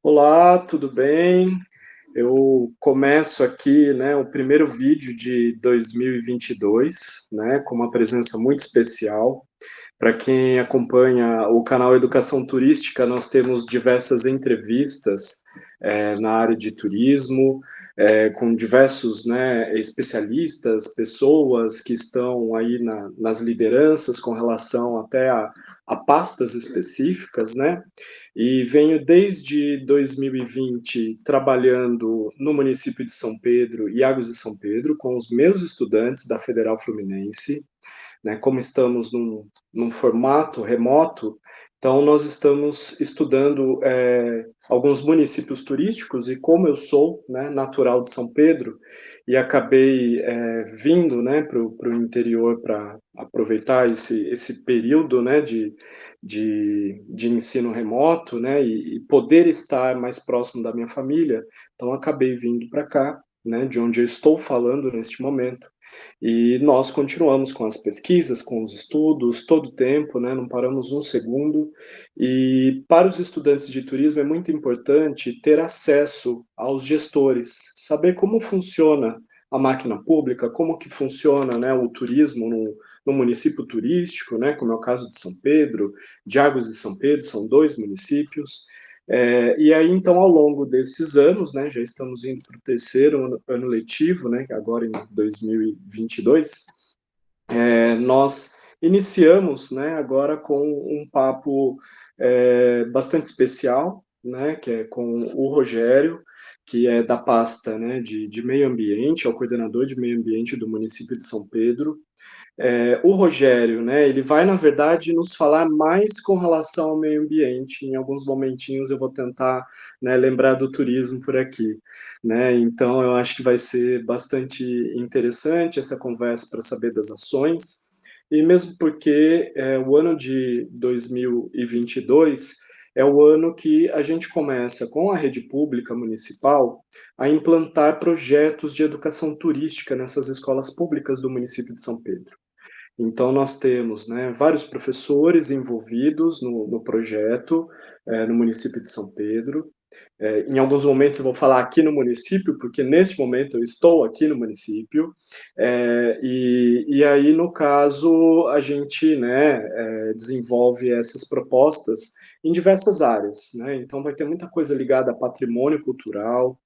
Olá, tudo bem? Eu começo aqui, né, o primeiro vídeo de 2022, né, com uma presença muito especial. Para quem acompanha o canal Educação Turística, nós temos diversas entrevistas na área de turismo, com diversos, né, especialistas, pessoas que estão aí nas lideranças com relação até a pastas específicas, né? E venho desde 2020 trabalhando no município de São Pedro e Águas de São Pedro com os meus estudantes da Federal Fluminense, né? Como estamos num formato remoto, então nós estamos estudando alguns municípios turísticos e como eu sou, né, natural de São Pedro e acabei vindo, né, para o interior para aproveitar esse período, né, de ensino remoto, né, e poder estar mais próximo da minha família, então acabei vindo para cá, né, de onde eu estou falando neste momento. E nós continuamos com as pesquisas, com os estudos, todo o tempo, né, não paramos um segundo. E para os estudantes de turismo é muito importante ter acesso aos gestores, saber como funciona a máquina pública, como que funciona, né, o turismo no município turístico, né, como é o caso de São Pedro, de Águas de São Pedro, são 2 municípios. E aí, então, ao longo desses anos, né, já estamos indo para o terceiro ano letivo, né, agora em 2022, nós iniciamos, né, agora com um papo bastante especial, né, que é com o Rogério, que é da pasta, né, de meio ambiente, é o coordenador de meio ambiente do município de São Pedro, o Rogério, né, ele vai, na verdade, nos falar mais com relação ao meio ambiente. Em alguns momentinhos eu vou tentar, né, lembrar do turismo por aqui, né? Então eu acho que vai ser bastante interessante essa conversa para saber das ações. E mesmo porque o ano de 2022 é o ano que a gente começa com a rede pública municipal a implantar projetos de educação turística nessas escolas públicas do município de São Pedro. Então, nós temos, né, vários professores envolvidos no projeto, no município de São Pedro. Em alguns momentos eu vou falar aqui no município, porque neste momento eu estou aqui no município, e aí, no caso, a gente, né, desenvolve essas propostas em diversas áreas, né? Então, vai ter muita coisa ligada a patrimônio cultural,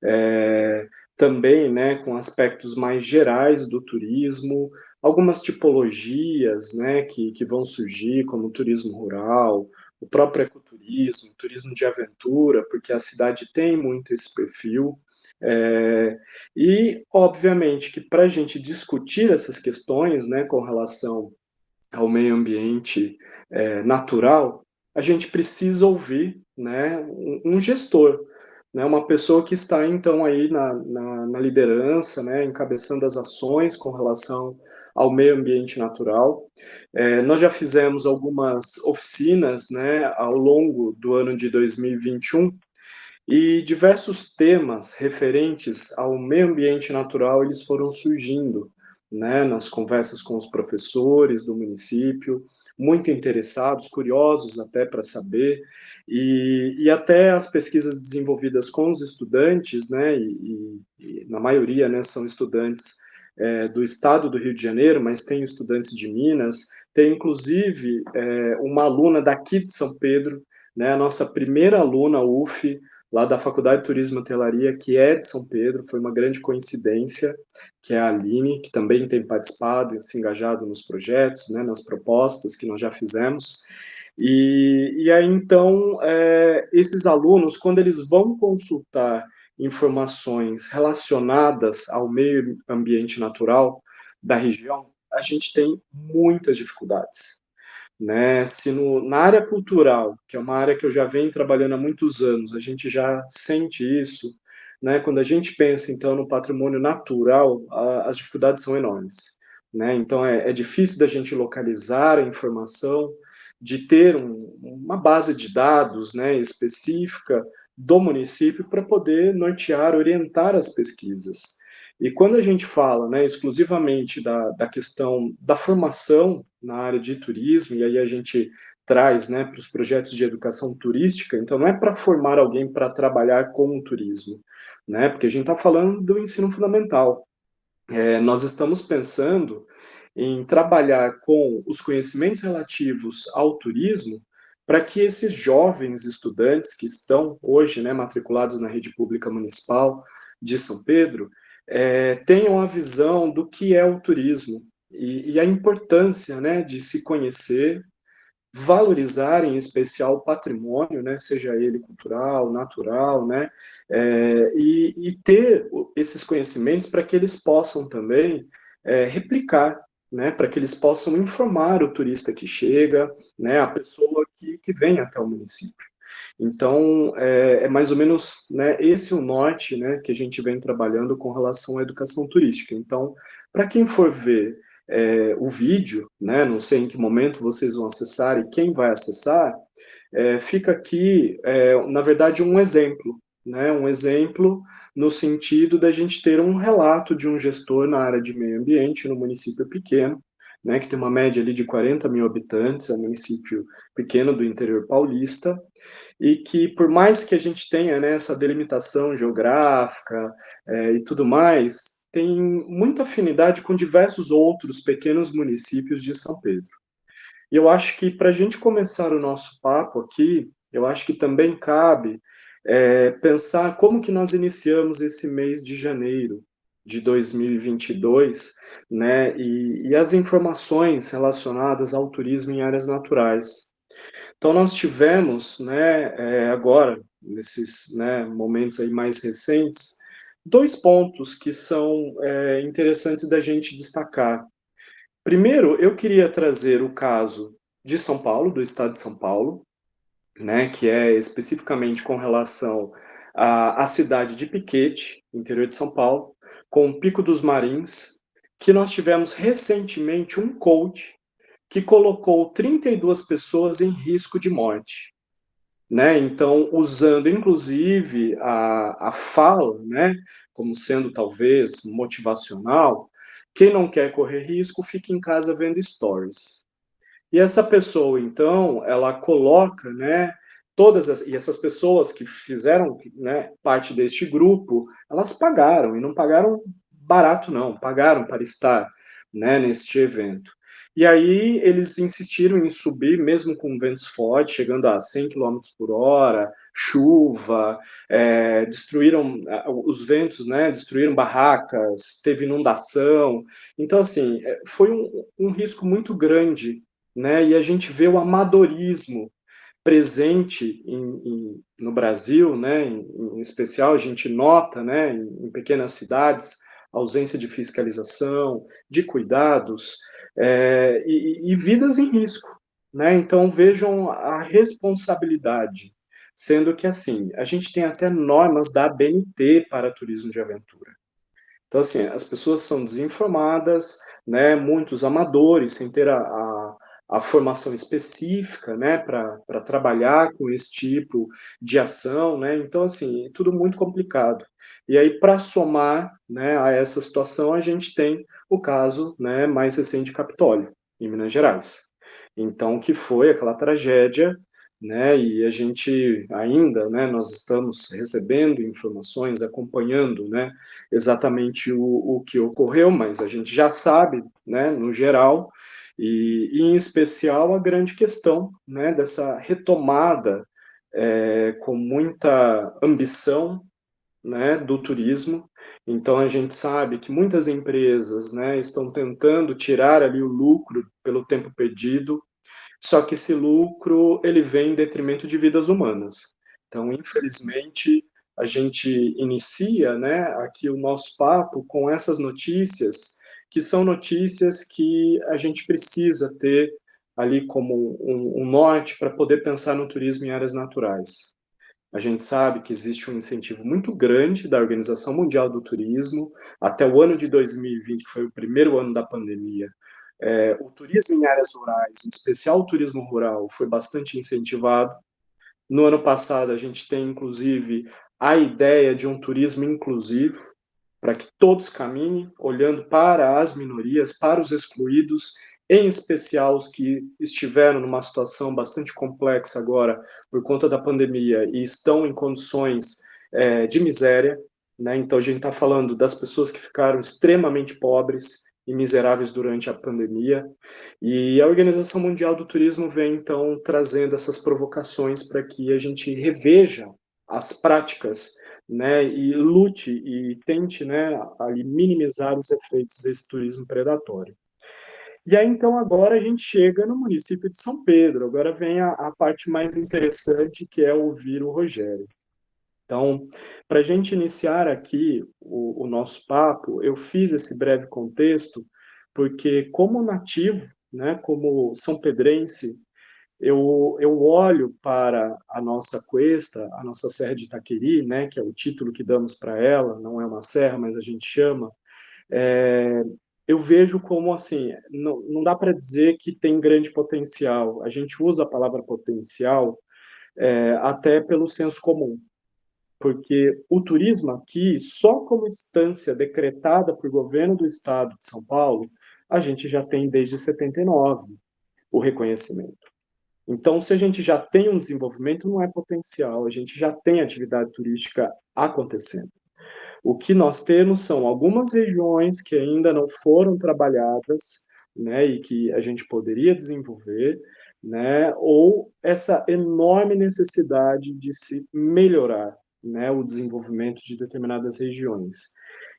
é, também, né, com aspectos mais gerais do turismo, algumas tipologias, né, que vão surgir, como o turismo rural, o próprio ecoturismo, turismo de aventura, porque a cidade tem muito esse perfil. E, obviamente, que para a gente discutir essas questões, né, com relação ao meio ambiente natural, a gente precisa ouvir, né, um gestor, né, uma pessoa que está então aí na liderança, né, encabeçando as ações com relação ao meio ambiente natural. Nós já fizemos algumas oficinas, né, ao longo do ano de 2021 e diversos temas referentes ao meio ambiente natural eles foram surgindo, né, nas conversas com os professores do município, muito interessados, curiosos até para saber, e até as pesquisas desenvolvidas com os estudantes, né, e na maioria, né, são estudantes do estado do Rio de Janeiro, mas tem estudantes de Minas, tem inclusive uma aluna daqui de São Pedro, né, a nossa primeira aluna UF, lá da Faculdade de Turismo e Hotelaria, que é de São Pedro, foi uma grande coincidência, que é a Aline, que também tem participado e se engajado nos projetos, né, nas propostas que nós já fizemos. E aí, então, esses alunos, quando eles vão consultar informações relacionadas ao meio ambiente natural da região, a gente tem muitas dificuldades, né? Se na área cultural, que é uma área que eu já venho trabalhando há muitos anos, a gente já sente isso, né? Quando a gente pensa, então, no patrimônio natural, as dificuldades são enormes, né? Então, é difícil da gente localizar a informação, de ter uma base de dados, né, específica do município para poder nortear, orientar as pesquisas. E quando a gente fala, né, exclusivamente da questão da formação na área de turismo, e aí a gente traz, né, para os projetos de educação turística, então não é para formar alguém para trabalhar com o turismo, né, porque a gente está falando do ensino fundamental. Nós estamos pensando em trabalhar com os conhecimentos relativos ao turismo para que esses jovens estudantes que estão hoje, né, matriculados na rede pública municipal de São Pedro, tenham a visão do que é o turismo e a importância, né, de se conhecer, valorizar em especial o patrimônio, né, seja ele cultural, natural, né, e ter esses conhecimentos para que eles possam também replicar, né, para que eles possam informar o turista que chega, né, a pessoa que vem até o município. Então, é mais ou menos, né, esse o norte, né, que a gente vem trabalhando com relação à educação turística. Então, para quem for ver o vídeo, né, não sei em que momento vocês vão acessar e quem vai acessar, fica aqui, na verdade, um exemplo, né, um exemplo no sentido da gente ter um relato de um gestor na área de meio ambiente no município pequeno, né, que tem uma média ali de 40 mil habitantes, é um município pequeno do interior paulista, e que por mais que a gente tenha, né, essa delimitação geográfica e tudo mais, tem muita afinidade com diversos outros pequenos municípios de São Pedro. E eu acho que para a gente começar o nosso papo aqui, eu acho que também cabe pensar como que nós iniciamos esse mês de janeiro de 2022, né, e as informações relacionadas ao turismo em áreas naturais. Então nós tivemos, né, agora, nesses, né, momentos aí mais recentes, dois pontos que são interessantes da gente destacar. Primeiro, eu queria trazer o caso de São Paulo, do estado de São Paulo, né, que é especificamente com relação à cidade de Piquete, interior de São Paulo, com o Pico dos Marins, que nós tivemos recentemente um coach que colocou 32 pessoas em risco de morte, né? Então, usando inclusive a fala, né, como sendo talvez motivacional, quem não quer correr risco, fica em casa vendo stories. E essa pessoa, então, ela coloca, né, e essas pessoas que fizeram, né, parte deste grupo, elas pagaram, e não pagaram barato não, pagaram para estar, né, neste evento. E aí eles insistiram em subir, mesmo com ventos fortes, chegando a 100 quilômetros por hora, chuva, destruíram os ventos, né, destruíram barracas, teve inundação. Então, assim, foi um risco muito grande, né? E a gente vê o amadorismo presente no Brasil, né? Em especial, a gente nota, né, em pequenas cidades, a ausência de fiscalização, de cuidados, e vidas em risco, né? Então, vejam a responsabilidade, sendo que, assim, a gente tem até normas da ABNT para turismo de aventura. Então, assim, as pessoas são desinformadas, né, muitos amadores, sem ter a formação específica, né, para trabalhar com esse tipo de ação, né, então, assim, tudo muito complicado. E aí, para somar, né, a essa situação, a gente tem o caso, né, mais recente de Capitólio, em Minas Gerais. Então, que foi aquela tragédia, né, e a gente ainda, né, nós estamos recebendo informações, acompanhando, né, exatamente o que ocorreu, mas a gente já sabe, né, no geral, e em especial a grande questão, né, dessa retomada com muita ambição, né, do turismo. Então a gente sabe que muitas empresas, né, estão tentando tirar ali o lucro pelo tempo perdido, só que esse lucro, ele vem em detrimento de vidas humanas. Então, infelizmente, a gente inicia, né, aqui o nosso papo com essas notícias, que são notícias que a gente precisa ter ali como um norte para poder pensar no turismo em áreas naturais. A gente sabe que existe um incentivo muito grande da Organização Mundial do Turismo, até o ano de 2020, que foi o primeiro ano da pandemia, o turismo em áreas rurais, em especial o turismo rural, foi bastante incentivado. No ano passado, a gente tem, inclusive, a ideia de um turismo inclusivo, para que todos caminhem, olhando para as minorias, para os excluídos, em especial os que estiveram numa situação bastante complexa agora por conta da pandemia e estão em condições de miséria, né? Então a gente está falando das pessoas que ficaram extremamente pobres e miseráveis durante a pandemia, e a Organização Mundial do Turismo vem então trazendo essas provocações para que a gente reveja as práticas, né, e lute e tente, né, ali minimizar os efeitos desse turismo predatório. E aí, então, agora a gente chega no município de São Pedro. Agora vem a parte mais interessante, que é ouvir o Rogério. Então, para a gente iniciar aqui o nosso papo, eu fiz esse breve contexto, porque como nativo, né, como são pedrense, eu olho para a nossa cuesta, a nossa Serra de Itaqueri, né, que é o título que damos para ela, não é uma serra, mas a gente chama, é, eu vejo como, assim, não dá para dizer que tem grande potencial. A gente usa a palavra potencial até pelo senso comum, porque o turismo aqui, só como instância decretada por governo do estado de São Paulo, a gente já tem desde 79 o reconhecimento. Então, se a gente já tem um desenvolvimento, não é potencial, a gente já tem atividade turística acontecendo. O que nós temos são algumas regiões que ainda não foram trabalhadas, né, e que a gente poderia desenvolver, né, ou essa enorme necessidade de se melhorar, né, o desenvolvimento de determinadas regiões.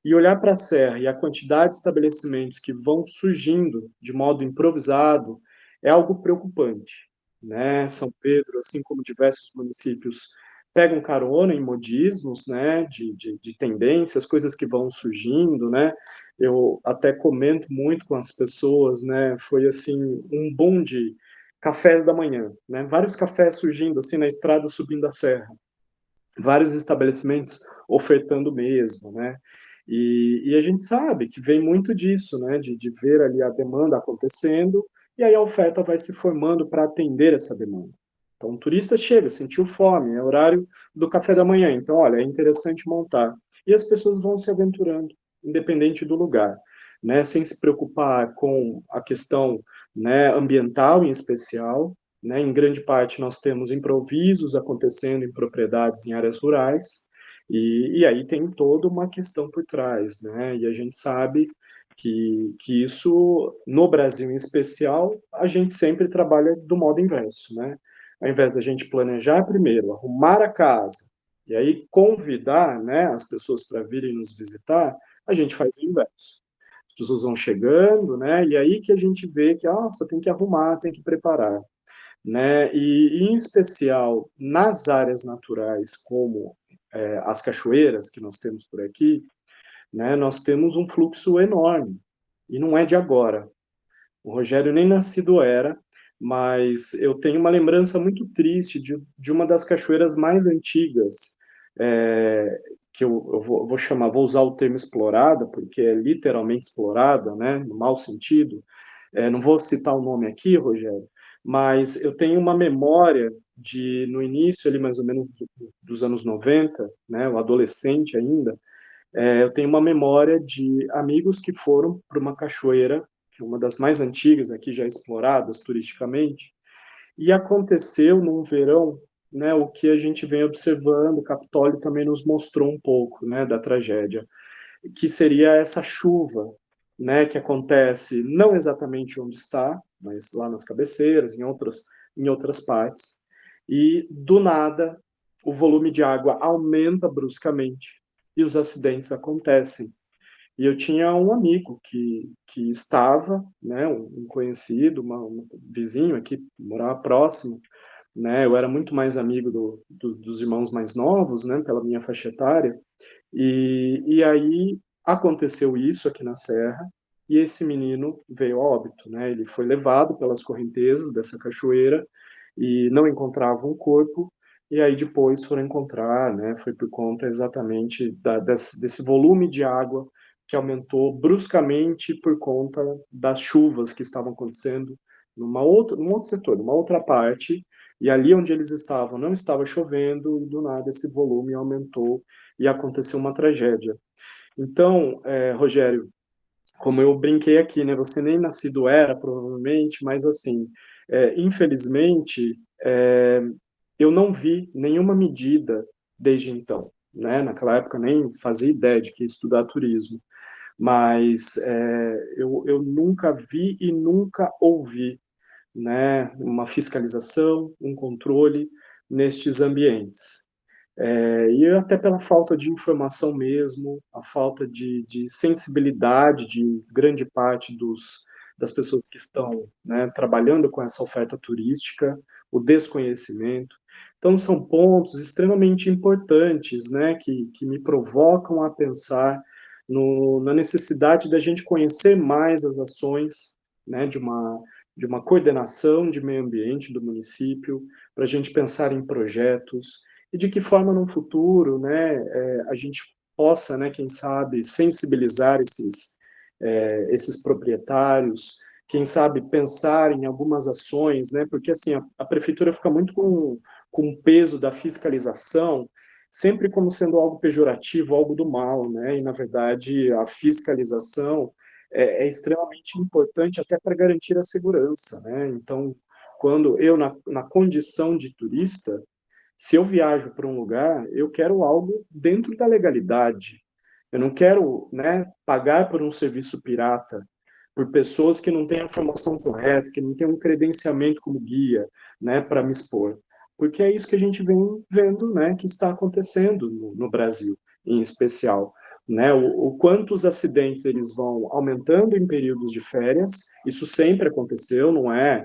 E olhar para a Serra e a quantidade de estabelecimentos que vão surgindo de modo improvisado é algo preocupante, né? São Pedro, assim como diversos municípios, pegam carona em modismos, né, de tendências, coisas que vão surgindo, né? Eu até comento muito com as pessoas, né? Foi assim um boom de cafés da manhã, né? Vários cafés surgindo assim na estrada subindo a serra, vários estabelecimentos ofertando mesmo, né? E a gente sabe que vem muito disso, né? De ver ali a demanda acontecendo e aí a oferta vai se formando para atender essa demanda. Então, o turista chega, sentiu fome, é horário do café da manhã, então, olha, é interessante montar. E as pessoas vão se aventurando, independente do lugar, né? Sem se preocupar com a questão, né, ambiental em especial, né? Em grande parte, nós temos improvisos acontecendo em propriedades em áreas rurais, e aí tem toda uma questão por trás, né? E a gente sabe que isso, no Brasil em especial, a gente sempre trabalha do modo inverso, né? Ao invés da gente planejar primeiro, arrumar a casa, e aí convidar, né, as pessoas para virem nos visitar, a gente faz o inverso. As pessoas vão chegando, né, e aí que a gente vê que, nossa, tem que arrumar, tem que preparar, né? E em especial nas áreas naturais, como as cachoeiras que nós temos por aqui, né? Nós temos um fluxo enorme e não é de agora. O Rogério nem nascido era, mas eu tenho uma lembrança muito triste de uma das cachoeiras mais antigas, que eu vou chamar, vou usar o termo explorada, porque é literalmente explorada, né, no mau sentido. Não vou citar o nome aqui, Rogério, mas eu tenho uma memória de, no início, ali mais ou menos dos anos 90, né, o adolescente ainda, eu tenho uma memória de amigos que foram para uma cachoeira, que é uma das mais antigas aqui já exploradas turisticamente, e aconteceu num verão, né, o que a gente vem observando, o Capitólio também nos mostrou um pouco, né, da tragédia, que seria essa chuva, né, que acontece não exatamente onde está, mas lá nas cabeceiras, em outras partes, e do nada o volume de água aumenta bruscamente e os acidentes acontecem. E eu tinha um amigo que estava, né, um conhecido, um vizinho aqui, morava próximo, né, eu era muito mais amigo dos irmãos mais novos, né, pela minha faixa etária, e aí aconteceu isso aqui na Serra, e esse menino veio a óbito, né? Ele foi levado pelas correntezas dessa cachoeira e não encontrava um corpo, e aí depois foram encontrar, né? Foi por conta exatamente desse volume de água que aumentou bruscamente por conta das chuvas que estavam acontecendo num outro setor, numa outra parte, e ali onde eles estavam não estava chovendo, e do nada esse volume aumentou e aconteceu uma tragédia. Então, Rogério, como eu brinquei aqui, né? Você nem nascido era, provavelmente, mas assim, infelizmente, eu não vi nenhuma medida desde então, né? Naquela época nem fazia ideia de que ia estudar turismo, mas eu nunca vi e nunca ouvi, né? Uma fiscalização, um controle nestes ambientes. E até pela falta de informação mesmo, a falta de sensibilidade de grande parte das pessoas que estão, né, trabalhando com essa oferta turística, o desconhecimento. Então, são pontos extremamente importantes, né, que me provocam a pensar na necessidade da gente conhecer mais as ações, né, de uma coordenação de meio ambiente do município, para a gente pensar em projetos, e de que forma no futuro, né, a gente possa, né, quem sabe, sensibilizar esses proprietários, quem sabe pensar em algumas ações, né, porque assim a prefeitura fica muito com o peso da fiscalização, sempre como sendo algo pejorativo, algo do mal, né, e na verdade a fiscalização é extremamente importante até para garantir a segurança, né, então quando eu na condição de turista, se eu viajo para um lugar, eu quero algo dentro da legalidade. Eu não quero, né, pagar por um serviço pirata, por pessoas que não têm a informação correta, que não têm um credenciamento como guia, né, para me expor. Porque é isso que a gente vem vendo, né, que está acontecendo no Brasil, em especial. Né, o quanto os acidentes eles vão aumentando em períodos de férias, isso sempre aconteceu, não é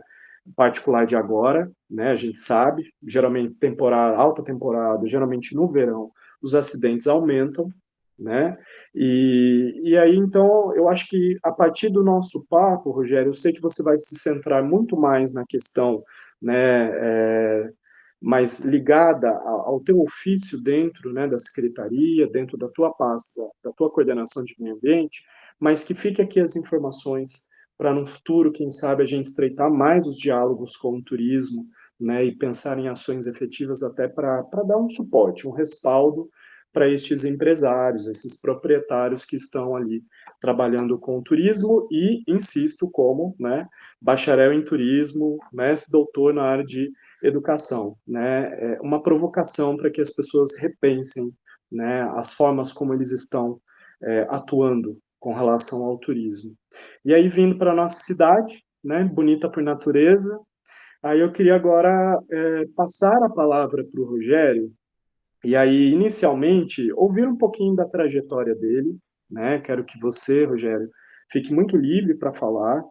particular de agora, né? A gente sabe, geralmente temporada, alta temporada, geralmente no verão, os acidentes aumentam, né? E aí, então, eu acho que a partir do nosso papo, Rogério, eu sei que você vai se centrar muito mais na questão, né, mais ligada ao teu ofício dentro, né, da secretaria, dentro da tua pasta, da tua coordenação de meio ambiente, mas que fique aqui as informações para no futuro, quem sabe, a gente estreitar mais os diálogos com o turismo, né, e pensar em ações efetivas até para dar um suporte, um respaldo para estes empresários, esses proprietários que estão ali trabalhando com o turismo e, insisto, como, né, bacharel em turismo, mestre doutor na área de educação, né? É uma provocação para que as pessoas repensem, né, as formas como eles estão atuando com relação ao turismo. E aí, vindo para a nossa cidade, né, bonita por natureza, aí eu queria agora passar a palavra para o Rogério, e aí, inicialmente, ouvir um pouquinho da trajetória dele, né? Quero que você, Rogério, fique muito livre para falar,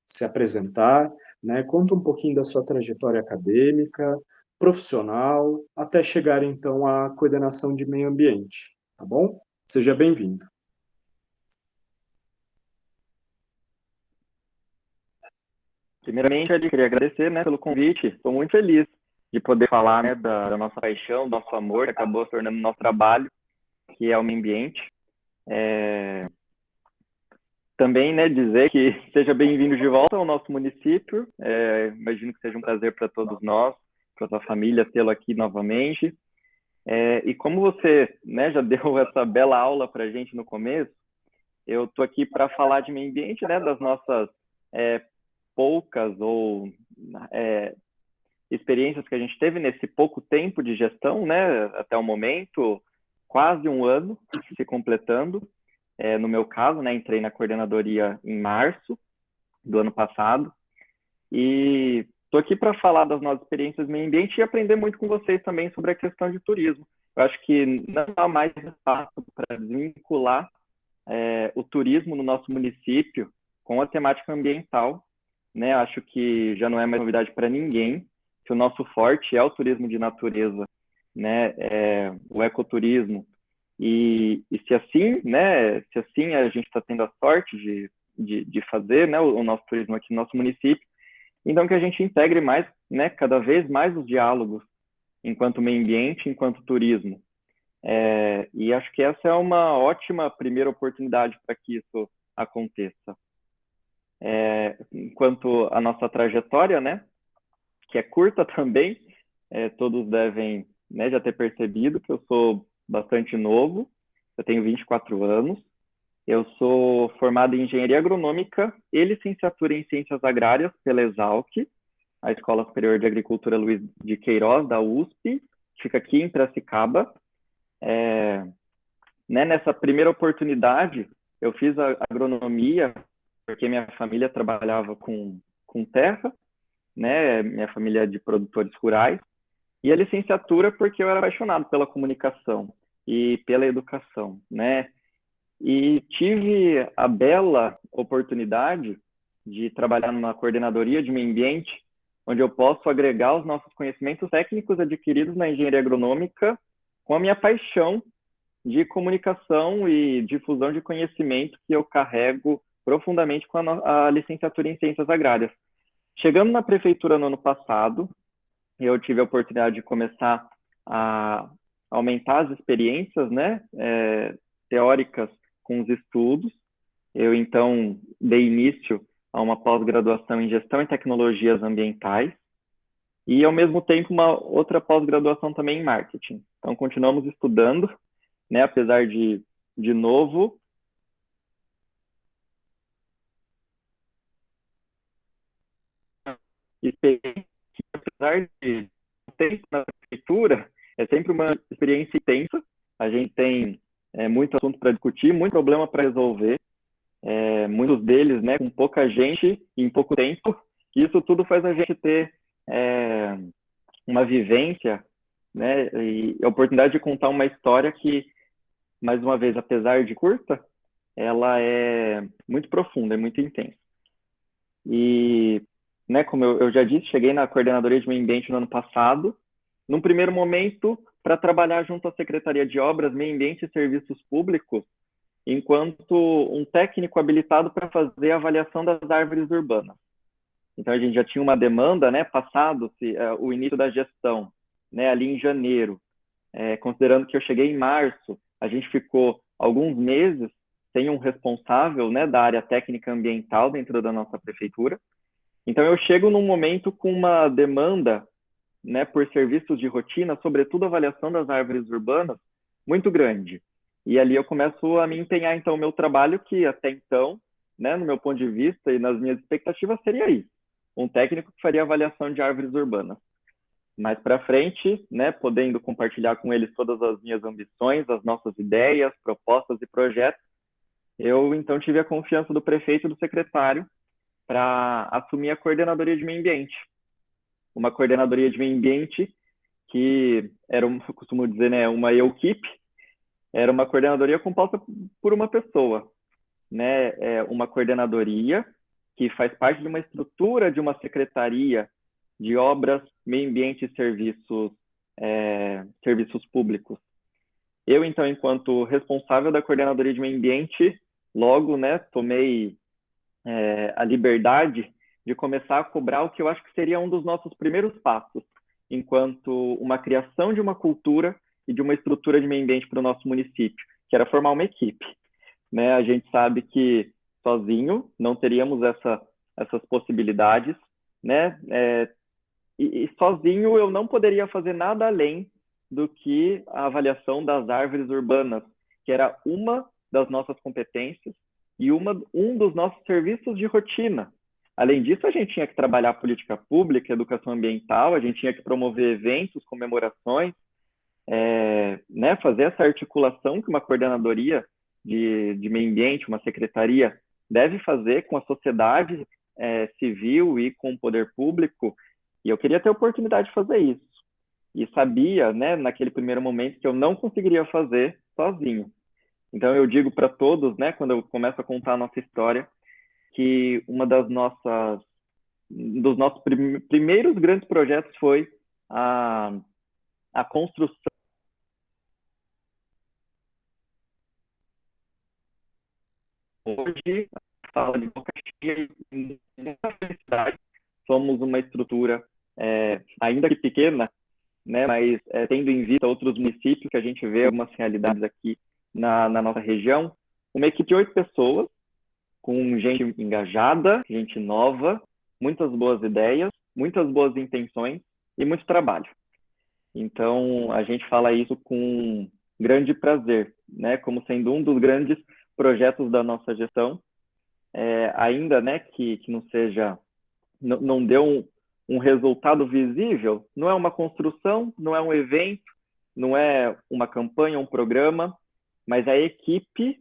se apresentar, né? Conta um pouquinho da sua trajetória acadêmica, profissional, até chegar então à coordenação de meio ambiente, tá bom? Seja bem-vindo. Primeiramente, eu queria agradecer, né, pelo convite. Estou muito feliz de poder falar, né, da nossa paixão, do nosso amor, que acabou se tornando nosso trabalho, que é o meio ambiente. Também, né, dizer que seja bem-vindo de volta ao nosso município. Imagino que seja um prazer para todos nós, para a sua família, tê-lo aqui novamente. E como você, né, já deu essa bela aula para a gente no começo, eu estou aqui para falar de meio ambiente, né, das nossas poucas ou experiências que a gente teve nesse pouco tempo de gestão, né, até o momento, quase um ano se completando. No meu caso, né, entrei na coordenadoria em março do ano passado e estou aqui para falar das nossas experiências no meio ambiente e aprender muito com vocês também sobre a questão de turismo. Eu acho que não há mais espaço para desvincular o turismo no nosso município com a temática ambiental, né? Acho que já não é mais novidade para ninguém que o nosso forte é o turismo de natureza, né? O ecoturismo. E se assim, né? Se assim a gente está tendo a sorte de fazer, né? O nosso turismo aqui no nosso município, então que a gente integre mais, né? Cada vez mais os diálogos enquanto meio ambiente, enquanto turismo. E acho que essa é uma ótima primeira oportunidade para que isso aconteça. Enquanto a nossa trajetória, né, que é curta também, todos devem, né, já ter percebido que eu sou bastante novo, eu tenho 24 anos, Eu sou formado em Engenharia Agronômica e licenciatura em Ciências Agrárias pela Exalc, a Escola Superior de Agricultura Luiz de Queiroz, da USP, que fica aqui em Piracicaba. Nessa primeira oportunidade, eu fiz a agronomia, porque minha família trabalhava com terra, né? Minha família é de produtores rurais, e a licenciatura porque eu era apaixonado pela comunicação e pela educação, né? E tive a bela oportunidade de trabalhar numa coordenadoria de meio ambiente, onde eu posso agregar os nossos conhecimentos técnicos adquiridos na engenharia agronômica com a minha paixão de comunicação e difusão de conhecimento que eu carrego profundamente com a licenciatura em Ciências Agrárias. Chegando na prefeitura no ano passado, eu tive a oportunidade de começar a aumentar as experiências, né, teóricas com os estudos. Eu, então, dei início a uma pós-graduação em Gestão e Tecnologias Ambientais e, ao mesmo tempo, uma outra pós-graduação também em Marketing. Então, continuamos estudando, né, apesar de novo, apesar de tempo na prefeitura, é sempre uma experiência intensa. A gente tem muito assunto para discutir, muito problema para resolver, muitos deles, né, com pouca gente em pouco tempo. Isso tudo faz a gente ter uma vivência, né, e a oportunidade de contar uma história que, mais uma vez, apesar de curta, ela é muito profunda, é muito intensa. E, né, como eu já disse, cheguei na coordenadoria de meio ambiente no ano passado, num primeiro momento, para trabalhar junto à Secretaria de Obras, Meio Ambiente e Serviços Públicos, enquanto um técnico habilitado para fazer a avaliação das árvores urbanas. Então, a gente já tinha uma demanda, né, passado-se o início da gestão, né, ali em janeiro. Considerando que eu cheguei em março, a gente ficou alguns meses sem um responsável, né, da área técnica ambiental dentro da nossa prefeitura. Então, eu chego num momento com uma demanda, né, por serviços de rotina, sobretudo a avaliação das árvores urbanas, muito grande. E ali eu começo a me empenhar, então, no meu trabalho, que até então, né, no meu ponto de vista e nas minhas expectativas, seria isso. Um técnico que faria avaliação de árvores urbanas. Mais para frente, né, podendo compartilhar com eles todas as minhas ambições, as nossas ideias, propostas e projetos, eu, então, tive a confiança do prefeito e do secretário para assumir a coordenadoria de meio ambiente. Uma coordenadoria de meio ambiente que era, eu costumo dizer, né, uma equipe, era uma coordenadoria composta por uma pessoa, né, uma coordenadoria que faz parte de uma estrutura de uma secretaria de obras, meio ambiente e serviços públicos. Eu, então, enquanto responsável da coordenadoria de meio ambiente, logo, né, tomei a liberdade de começar a cobrar o que eu acho que seria um dos nossos primeiros passos, enquanto uma criação de uma cultura e de uma estrutura de meio ambiente para o nosso município, que era formar uma equipe. Né? A gente sabe que sozinho não teríamos essas possibilidades, né? E sozinho eu não poderia fazer nada além do que a avaliação das árvores urbanas, que era uma das nossas competências e um dos nossos serviços de rotina. Além disso, a gente tinha que trabalhar política pública, educação ambiental, a gente tinha que promover eventos, comemorações, né, fazer essa articulação que uma coordenadoria de meio ambiente, uma secretaria, deve fazer com a sociedade civil e com o poder público. E eu queria ter a oportunidade de fazer isso. E sabia, né, naquele primeiro momento, que eu não conseguiria fazer sozinho. Então, eu digo para todos, né, quando eu começo a contar a nossa história, que dos nossos primeiros grandes projetos foi a construção. Hoje, fala de boca cheia e muita felicidade. Somos uma estrutura, ainda que pequena, né, mas tendo em vista outros municípios que a gente vê algumas realidades aqui na nossa região, uma equipe de 8 pessoas, com gente engajada, gente nova, muitas boas ideias, muitas boas intenções e muito trabalho. Então, a gente fala isso com grande prazer, né, como sendo um dos grandes projetos da nossa gestão, ainda, né, que não seja, não deu um resultado visível, não é uma construção, não é um evento, não é uma campanha, um programa, mas é a equipe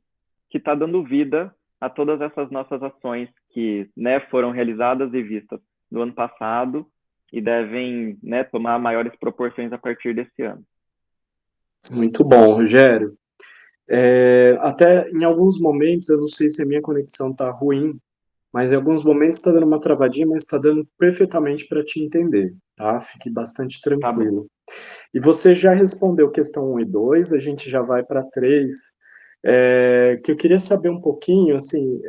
que está dando vida a todas essas nossas ações que, né, foram realizadas e vistas no ano passado e devem, né, tomar maiores proporções a partir desse ano. Muito bom, Rogério. Até em alguns momentos, eu não sei se a minha conexão está ruim, mas em alguns momentos está dando uma travadinha, mas está dando perfeitamente para te entender, tá? Fique bastante Tá bom. tranquilo. E você já respondeu questão 1 e 2, a gente já vai para 3, que eu queria saber um pouquinho, assim,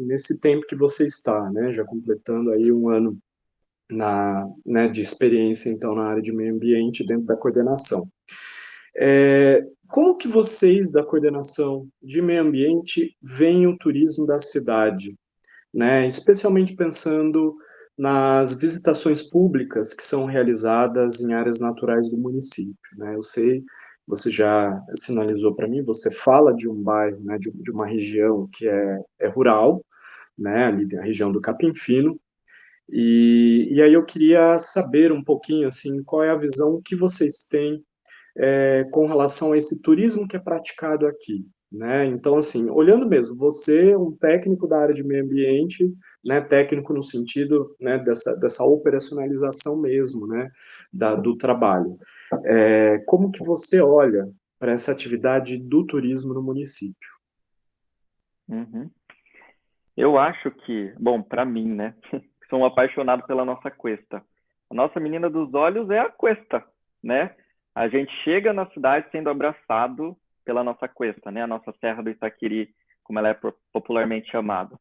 nesse tempo que você está, né, já completando aí um ano né, de experiência, então, na área de meio ambiente dentro da coordenação. Como que vocês da coordenação de meio ambiente veem o turismo da cidade, né? Especialmente pensando nas visitações públicas que são realizadas em áreas naturais do município, né? Eu sei, você já sinalizou para mim, você fala de um bairro, né, de uma região que é rural, né, ali da região do Capim Fino, e aí eu queria saber um pouquinho, assim, qual é a visão que vocês têm com relação a esse turismo que é praticado aqui, né? Então, assim, olhando mesmo, você, um técnico da área de meio ambiente, né, técnico no sentido, né, dessa operacionalização mesmo, né, do trabalho. Como que você olha para essa atividade do turismo no município? Uhum. Eu acho que, bom, para mim, né, sou um apaixonado pela nossa Cuesta. A nossa menina dos olhos é a Cuesta, né? A gente chega na cidade sendo abraçado pela nossa Cuesta, né? A nossa Serra do Itaquiri, como ela é popularmente chamada.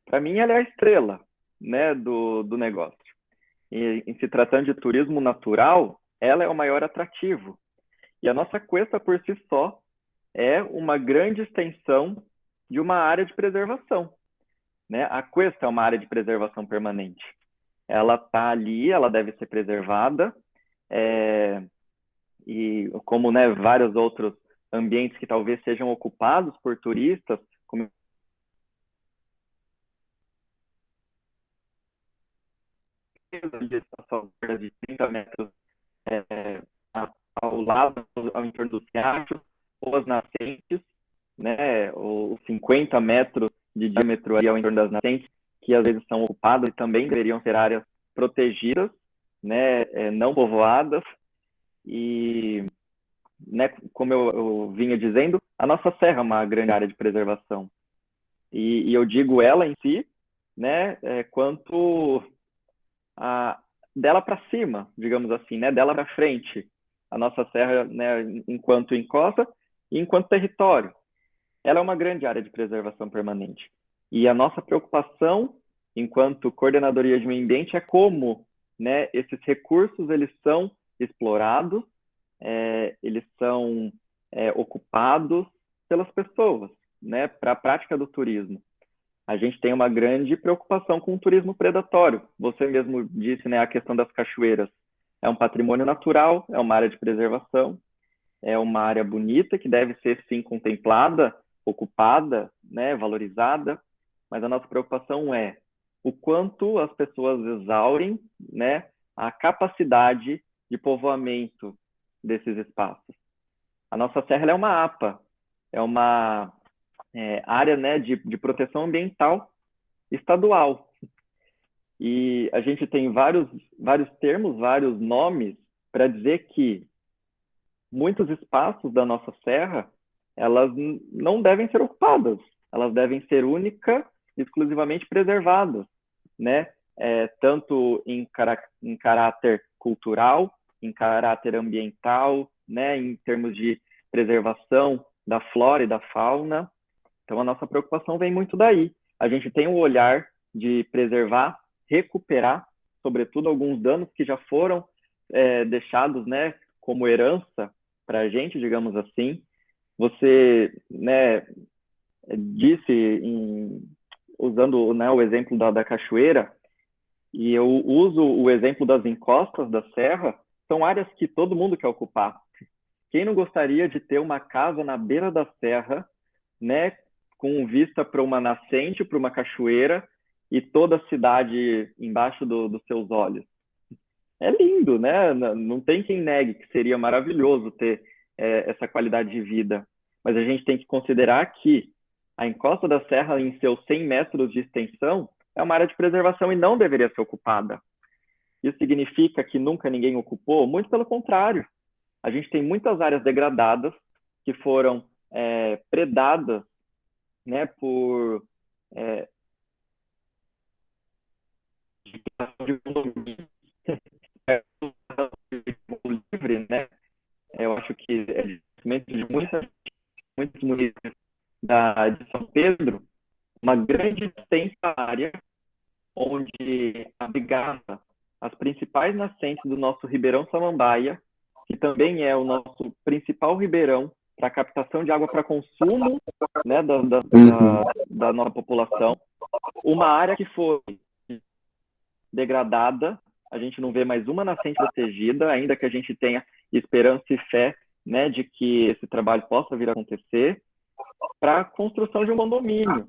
Para mim, ela é a estrela, né, do negócio. E em se tratando de turismo natural, ela é o maior atrativo. E a nossa Cuesta, por si só, é uma grande extensão de uma área de preservação, né? A Cuesta é uma área de preservação permanente. Ela está ali, ela deve ser preservada, e como, né, vários outros ambientes que talvez sejam ocupados por turistas, como de 30 metros é, ao lado, ao entorno dos riachos, ou as nascentes, né, os 50 metros de diâmetro ali ao entorno das nascentes, que às vezes são ocupadas e também deveriam ser áreas protegidas, né, não povoadas, e, né, como eu vinha dizendo, a nossa serra é uma grande área de preservação. E eu digo ela em si, né, quanto a, dela para cima, digamos assim, né, dela para frente, a nossa serra, né, enquanto encosta e enquanto território. Ela é uma grande área de preservação permanente. E a nossa preocupação, enquanto coordenadoria de meio ambiente, é como, né, esses recursos eles são explorados, eles são ocupados pelas pessoas, né, para a prática do turismo. A gente tem uma grande preocupação com o turismo predatório. Você mesmo disse, né, a questão das cachoeiras. É um patrimônio natural, é uma área de preservação, é uma área bonita que deve ser, sim, contemplada, ocupada, né, valorizada, mas a nossa preocupação é o quanto as pessoas exaurem, né, a capacidade de povoamento desses espaços. A nossa serra é uma APA, é uma área, né, de proteção ambiental estadual. E a gente tem vários termos, vários nomes para dizer que muitos espaços da nossa serra, elas não devem ser ocupadas, elas devem ser única e exclusivamente preservadas, né? Tanto em caráter cultural, em caráter ambiental, né? Em termos de preservação da flora e da fauna. Então, a nossa preocupação vem muito daí. A gente tem o olhar de preservar, recuperar, sobretudo alguns danos que já foram deixados, né, como herança para a gente, digamos assim. Você, né, disse, usando, né, o exemplo da cachoeira, e eu uso o exemplo das encostas da serra, são áreas que todo mundo quer ocupar. Quem não gostaria de ter uma casa na beira da serra, né, com vista para uma nascente, para uma cachoeira e toda a cidade embaixo dos seus olhos. É lindo, né? Não tem quem negue que seria maravilhoso ter essa qualidade de vida. Mas a gente tem que considerar que a encosta da serra, em seus 100 metros de extensão, é uma área de preservação e não deveria ser ocupada. Isso significa que nunca ninguém ocupou? Muito pelo contrário. A gente tem muitas áreas degradadas que foram predadas, né, por livre, né? Eu acho que é de muitos municípios de São Pedro, uma grande extensa área onde abrigava as principais nascentes do nosso Ribeirão Samambaia, que também é o nosso principal ribeirão para captação de água para consumo, né, da nossa população. Uma área que foi degradada, a gente não vê mais uma nascente protegida, ainda que a gente tenha esperança e fé, né, de que esse trabalho possa vir a acontecer, para a construção de um condomínio,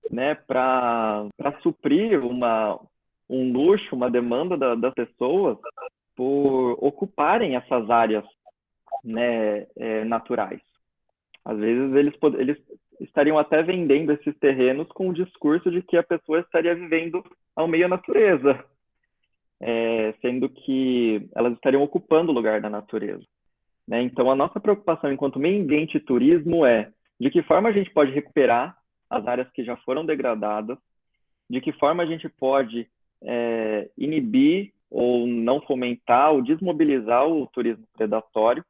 né, para suprir um luxo, uma demanda das pessoas por ocuparem essas áreas, né, naturais. Às vezes eles estariam até vendendo esses terrenos com o discurso de que a pessoa estaria vivendo ao meio da natureza, sendo que elas estariam ocupando o lugar da natureza. Né? Então, a nossa preocupação enquanto meio ambiente e turismo é de que forma a gente pode recuperar as áreas que já foram degradadas, de que forma a gente pode inibir ou não fomentar ou desmobilizar o turismo predatório,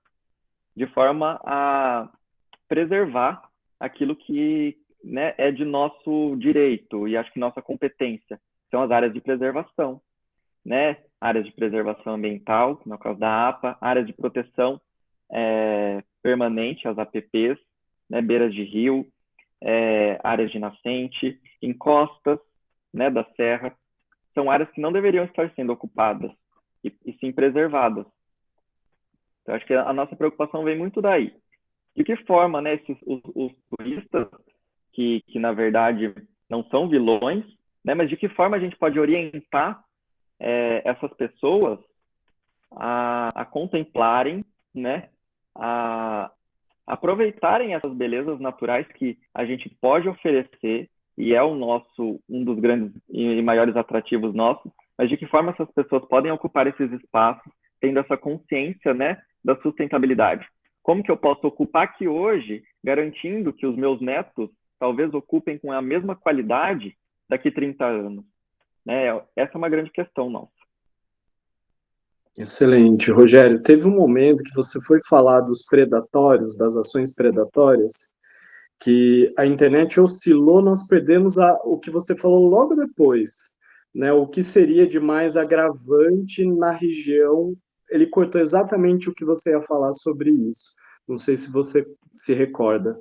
de forma a preservar aquilo que, né, é de nosso direito e acho que nossa competência. São as áreas de preservação, né? Áreas de preservação ambiental, no caso da APA, áreas de proteção permanente, as APPs, né? Beiras de rio, áreas de nascente, encostas, né, da serra. São áreas que não deveriam estar sendo ocupadas e sim preservadas. Então, acho que a nossa preocupação vem muito daí. De que forma, né, os turistas, que na verdade não são vilões, né, mas de que forma a gente pode orientar essas pessoas a contemplarem, né, a aproveitarem essas belezas naturais que a gente pode oferecer e é um dos grandes e maiores atrativos nossos, mas de que forma essas pessoas podem ocupar esses espaços tendo essa consciência, né, da sustentabilidade. Como que eu posso ocupar aqui hoje, garantindo que os meus netos talvez ocupem com a mesma qualidade daqui 30 anos? Né? Essa é uma grande questão nossa. Excelente. Rogério, teve um momento que você foi falar dos predatórios, das ações predatórias, que a internet oscilou, nós perdemos o que você falou logo depois, né? O que seria de mais agravante na região. Ele cortou exatamente o que você ia falar sobre isso. Não sei se você se recorda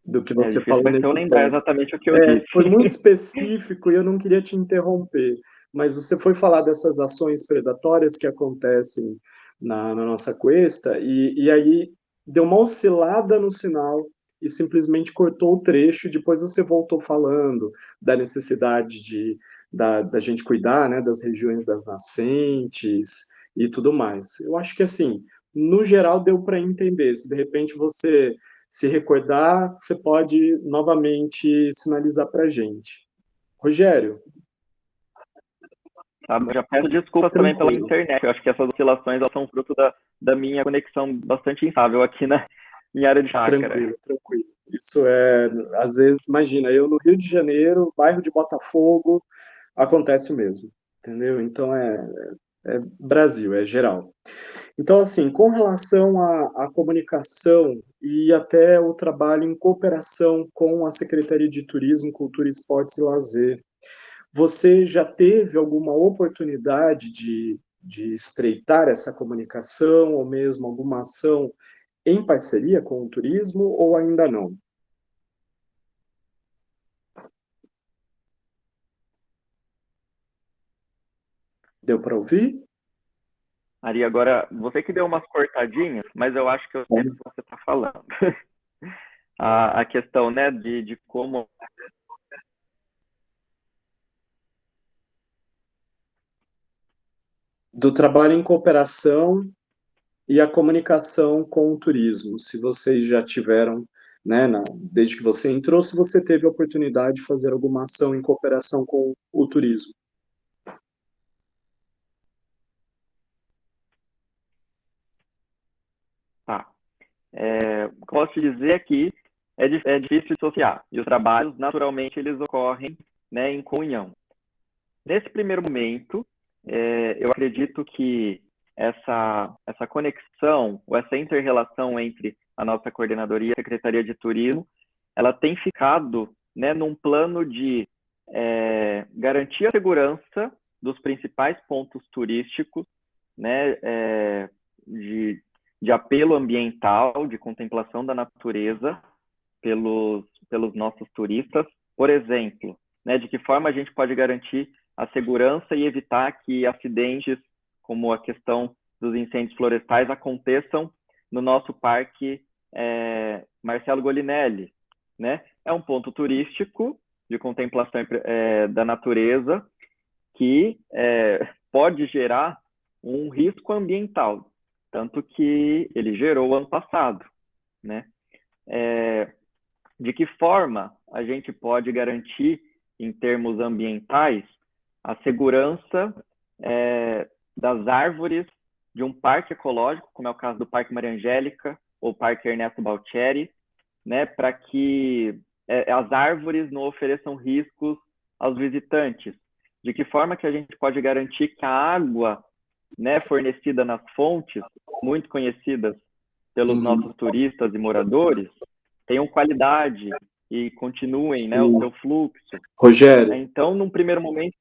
do que É você difícil, falou vai ser eu nesse lembrar ponto. exatamente o que eu disse. Foi muito específico e eu não queria te interromper, mas você foi falar dessas ações predatórias que acontecem na nossa cuesta, e aí deu uma oscilada no sinal e simplesmente cortou o trecho, e depois você voltou falando da necessidade da gente cuidar, né, das regiões das nascentes e tudo mais. Eu acho que, assim, no geral deu para entender. Se de repente você se recordar, você pode novamente sinalizar para a gente. Rogério, Tá? Eu já peço desculpas também pela tranquilo, internet. Eu acho que essas oscilações são fruto da minha conexão bastante instável aqui na minha área de chácara. tranquilo, tranquilo. Isso às vezes, imagina, eu no Rio de Janeiro, bairro de Botafogo, acontece o mesmo, entendeu? Então é Brasil, é geral. Então, assim, com relação à comunicação e até o trabalho em cooperação com a Secretaria de Turismo, Cultura, Esportes e Lazer, você já teve alguma oportunidade de estreitar essa comunicação ou mesmo alguma ação em parceria com o turismo ou ainda não? Deu para ouvir? Ari, agora, você que deu umas cortadinhas, mas eu acho que eu sei do que você está falando. a questão, né, de como... Do trabalho em cooperação e a comunicação com o turismo. Se vocês já tiveram, né, desde que você entrou, se você teve a oportunidade de fazer alguma ação em cooperação com o turismo. Tá. O que eu posso te dizer é que é difícil dissociar, e os trabalhos, naturalmente, eles ocorrem, né, em comunhão. Nesse primeiro momento, eu acredito que essa conexão, ou essa inter-relação entre a nossa coordenadoria e a Secretaria de Turismo, ela tem ficado, né, num plano de garantir a segurança dos principais pontos turísticos, né, de apelo ambiental, de contemplação da natureza pelos nossos turistas. Por exemplo, né, de que forma a gente pode garantir a segurança e evitar que acidentes, como a questão dos incêndios florestais, aconteçam no nosso parque Marcelo Golinelli, né? É um ponto turístico de contemplação da natureza que pode gerar um risco ambiental, tanto que ele gerou ano passado, né? De que forma a gente pode garantir, em termos ambientais, a segurança das árvores de um parque ecológico, como é o caso do Parque Maria Angélica ou Parque Ernesto Baltieri, né, para que as árvores não ofereçam riscos aos visitantes. De que forma que a gente pode garantir que a água, né, fornecida nas fontes, muito conhecidas pelos nossos turistas e moradores, tenham qualidade e continuem, né, o seu fluxo. Rogério, Então, num primeiro momento...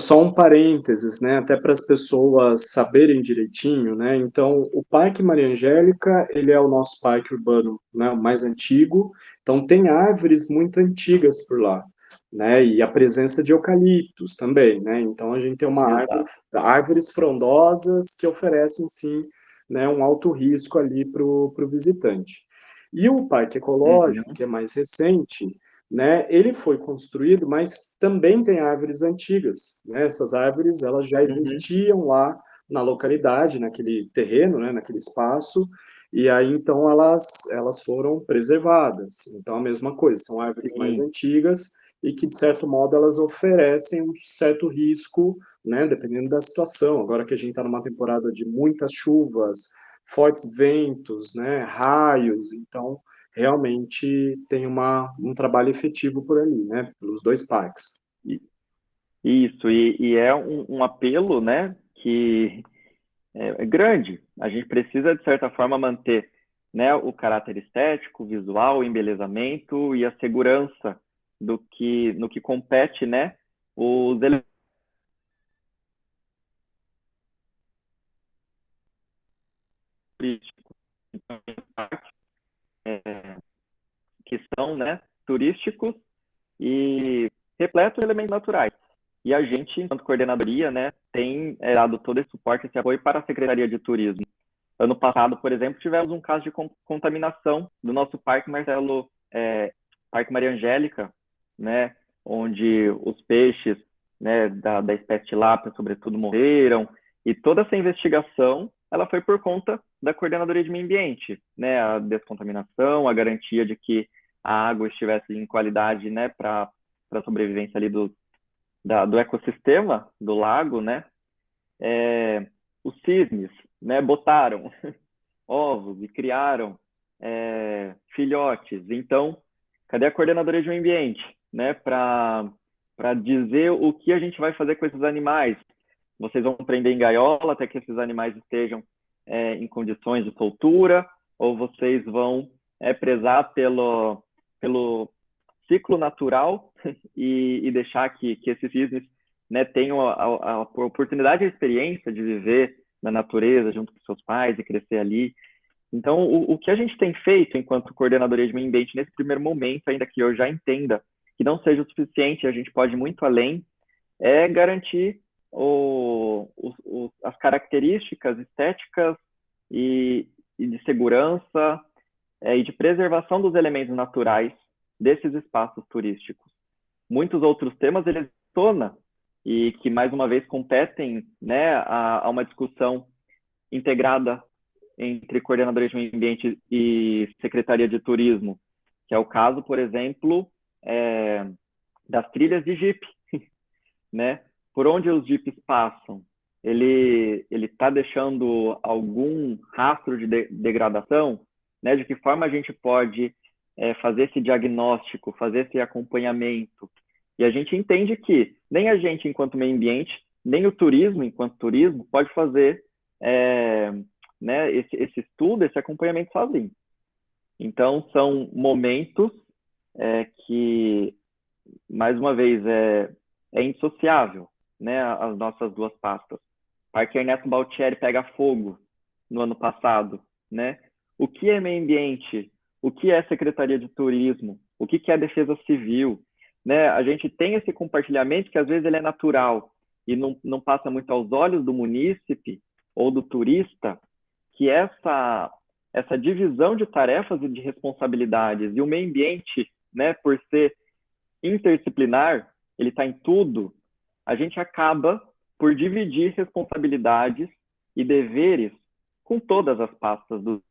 só um parênteses, né, até para as pessoas saberem direitinho, né, então o Parque Maria Angélica, ele é o nosso parque urbano, né, o mais antigo, então tem árvores muito antigas por lá, né, e a presença de eucaliptos também, né, então a gente tem árvores frondosas que oferecem, sim, né, um alto risco ali para o visitante. E o Parque Ecológico, que é mais recente, né, ele foi construído, mas também tem árvores antigas, né, essas árvores, elas já existiam lá na localidade, naquele terreno, né, naquele espaço, e aí então elas foram preservadas. Então a mesma coisa, são árvores mais antigas e que de certo modo elas oferecem um certo risco, né, dependendo da situação. Agora que a gente está numa temporada de muitas chuvas, fortes ventos, né, raios, então realmente tem um trabalho efetivo por ali, né, pelos dois parques. Isso, e é um apelo, né, que é grande. A gente precisa, de certa forma, manter, né, o caráter estético, visual, o embelezamento e a segurança no que compete, né, os elementos turísticos que são, né, turísticos e repletos de elementos naturais. E a gente, enquanto coordenadoria, né, tem dado todo esse suporte, esse apoio para a Secretaria de Turismo. Ano passado, por exemplo, tivemos um caso de contaminação do nosso Parque Parque Maria Angélica, né, onde os peixes, né, da espécie tilápia, sobretudo, morreram. E toda essa investigação, ela foi por conta da Coordenadoria de Meio Ambiente, né, a descontaminação, a garantia de que a água estivesse em qualidade, né, para a sobrevivência ali do ecossistema do lago, né. Os cisnes, né, botaram ovos e criaram filhotes. Então, cadê a coordenadoria de meio ambiente, né, para dizer o que a gente vai fazer com esses animais? Vocês vão prender em gaiola até que esses animais estejam em condições de soltura, ou vocês vão prezar pelo ciclo natural e deixar que esses cisnes, né, tenham a oportunidade e a experiência de viver na natureza junto com seus pais e crescer ali. Então, o que a gente tem feito enquanto coordenadoria de meio ambiente nesse primeiro momento, ainda que eu já entenda que não seja o suficiente, a gente pode ir muito além, é garantir as características estéticas e de segurança e de preservação dos elementos naturais desses espaços turísticos. Muitos outros temas eles tona e que mais uma vez competem, né, a uma discussão integrada entre Coordenadoria de Meio Ambiente e Secretaria de Turismo, que é o caso, por exemplo, das trilhas de Jeep, né? Por onde os Jeeps passam, ele está deixando algum rastro de degradação, né? De que forma a gente pode fazer esse diagnóstico, fazer esse acompanhamento. E a gente entende que nem a gente, enquanto meio ambiente, nem o turismo, enquanto turismo, pode fazer né, esse estudo, esse acompanhamento sozinho. Então, são momentos que, mais uma vez, é indissociável, né, as nossas duas pastas. Parque Ernesto Baltieri pega fogo no ano passado, né? O que é meio ambiente? O que é Secretaria de Turismo? O que é Defesa Civil? Né? A gente tem esse compartilhamento que às vezes ele é natural e não passa muito aos olhos do munícipe ou do turista, que essa divisão de tarefas e de responsabilidades, e o meio ambiente, né, por ser interdisciplinar, ele está em tudo, a gente acaba por dividir responsabilidades e deveres com todas as pastas do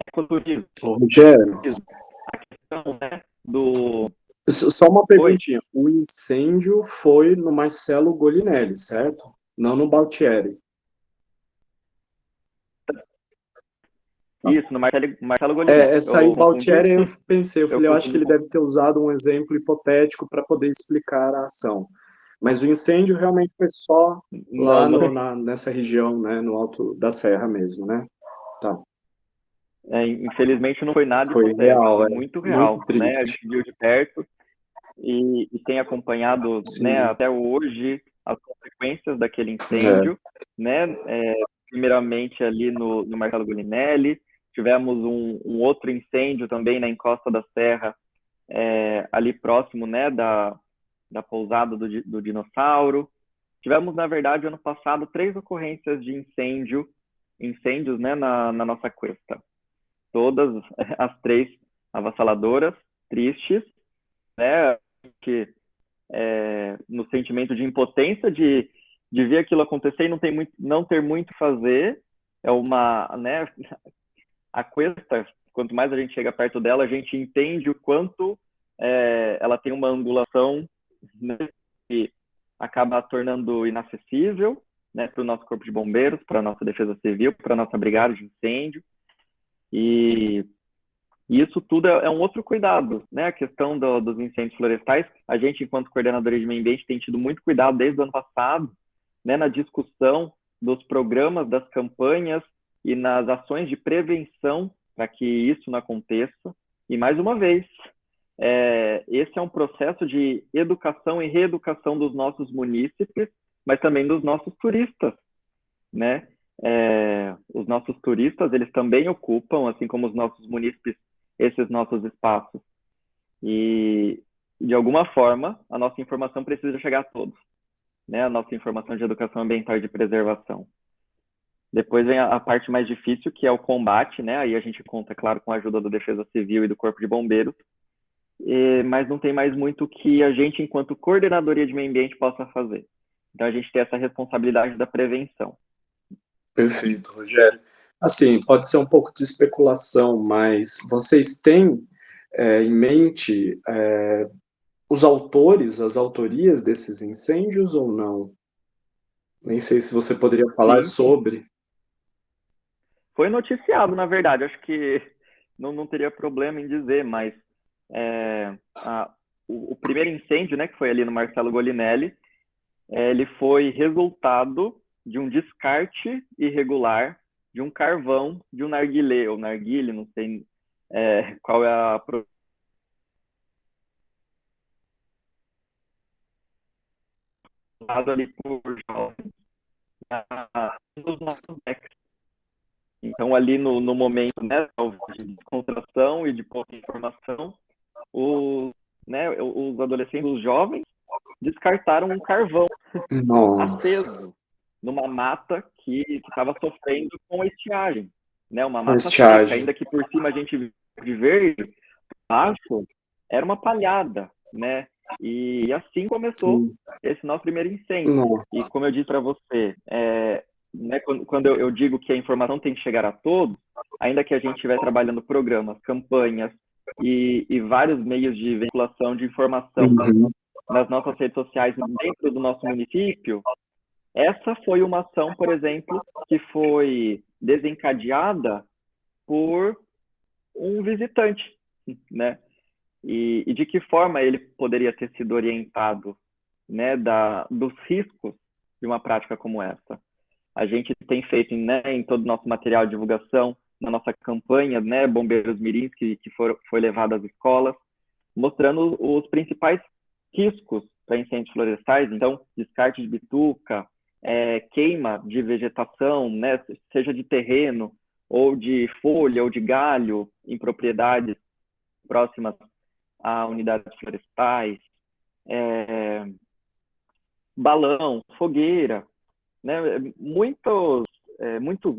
ecoturismo. Ô, Rogério, A questão, né, do... só uma Oi, perguntinha. O incêndio foi no Marcelo Golinelli, certo? Não no Baltieri. isso, no Marcelo Golinelli. Essa aí, Eu confundi? Baltieri, eu pensei, eu Eu falei, eu acho que confundi ele com... deve ter usado um exemplo hipotético para poder explicar a ação. Mas o incêndio realmente foi só lá Não, não. nessa região, né, no alto da serra mesmo, né? Tá. Infelizmente não foi nada Foi hipotético, real, foi é muito muito real, né? A triste. gente viu de perto e tem acompanhado, né, Sim, até hoje as consequências daquele é. incêndio, né? Primeiramente ali no Marcelo Gulinelli, tivemos um outro incêndio também na encosta da serra, ali próximo, né, da pousada do dinossauro. Tivemos, na verdade, ano passado, 3 ocorrências de incêndios, né, na nossa cuesta. Todas as 3 avassaladoras, tristes, né, que no sentimento de impotência de ver aquilo acontecer e não ter muito a fazer, né, a cuesta, quanto mais a gente chega perto dela, a gente entende o quanto ela tem uma angulação, né, que acaba tornando inacessível, né, para o nosso corpo de bombeiros, para a nossa defesa civil, para a nossa brigada de incêndio. E isso tudo é um outro cuidado, né? A questão dos incêndios florestais, a gente, enquanto coordenadora de meio ambiente, tem tido muito cuidado desde o ano passado, né, na discussão dos programas, das campanhas e nas ações de prevenção para que isso não aconteça. E, mais uma vez, esse é um processo de educação e reeducação dos nossos munícipes, mas também dos nossos turistas, né? Os nossos turistas, eles também ocupam, assim como os nossos munícipes, esses nossos espaços. E, de alguma forma, a nossa informação precisa chegar a todos, né? A nossa informação de educação ambiental e de preservação. Depois vem a parte mais difícil, que é o combate, né? Aí a gente conta, claro, com a ajuda da Defesa Civil e do Corpo de Bombeiros, mas não tem mais muito que a gente, enquanto coordenadoria de meio ambiente, possa fazer. Então, a gente tem essa responsabilidade da prevenção. Perfeito, Rogério. Assim, pode ser um pouco de especulação, mas vocês têm em mente os autores, as autorias desses incêndios ou não? Nem sei se você poderia falar Sim, sim. sobre. Foi noticiado, na verdade. Acho que não teria problema em dizer, mas o primeiro incêndio, né, que foi ali no Marcelo Golinelli, ele foi resultado de um descarte irregular de um carvão de um narguilé, ou narguile, não sei qual é a pronúncia ali por jovens nos nossos decks. Então, ali no momento, né, de descontração e de pouca informação, os adolescentes, os jovens, descartaram um carvão Nossa. aceso numa mata que estava sofrendo com estiagem, né? Uma Com mata seca, estiagem. ainda que por cima a gente de verde, baixo era uma palhada, né? E assim começou Sim. esse nosso primeiro incêndio. Não. E como eu disse para você, né, quando eu digo que a informação tem que chegar a todos, ainda que a gente estiver trabalhando programas, campanhas e vários meios de veiculação de informação Uhum. nas nossas redes sociais dentro do nosso município, essa foi uma ação, por exemplo, que foi desencadeada por um visitante, né? E de que forma ele poderia ter sido orientado, né, dos riscos de uma prática como essa? A gente tem feito, né, em todo o nosso material de divulgação, na nossa campanha, né, Bombeiros Mirins, que foi levado às escolas, mostrando os principais riscos para incêndios florestais, então, descarte de bituca, queima de vegetação, né, seja de terreno, ou de folha, ou de galho, em propriedades próximas a unidades florestais, balão, fogueira, né? Muitos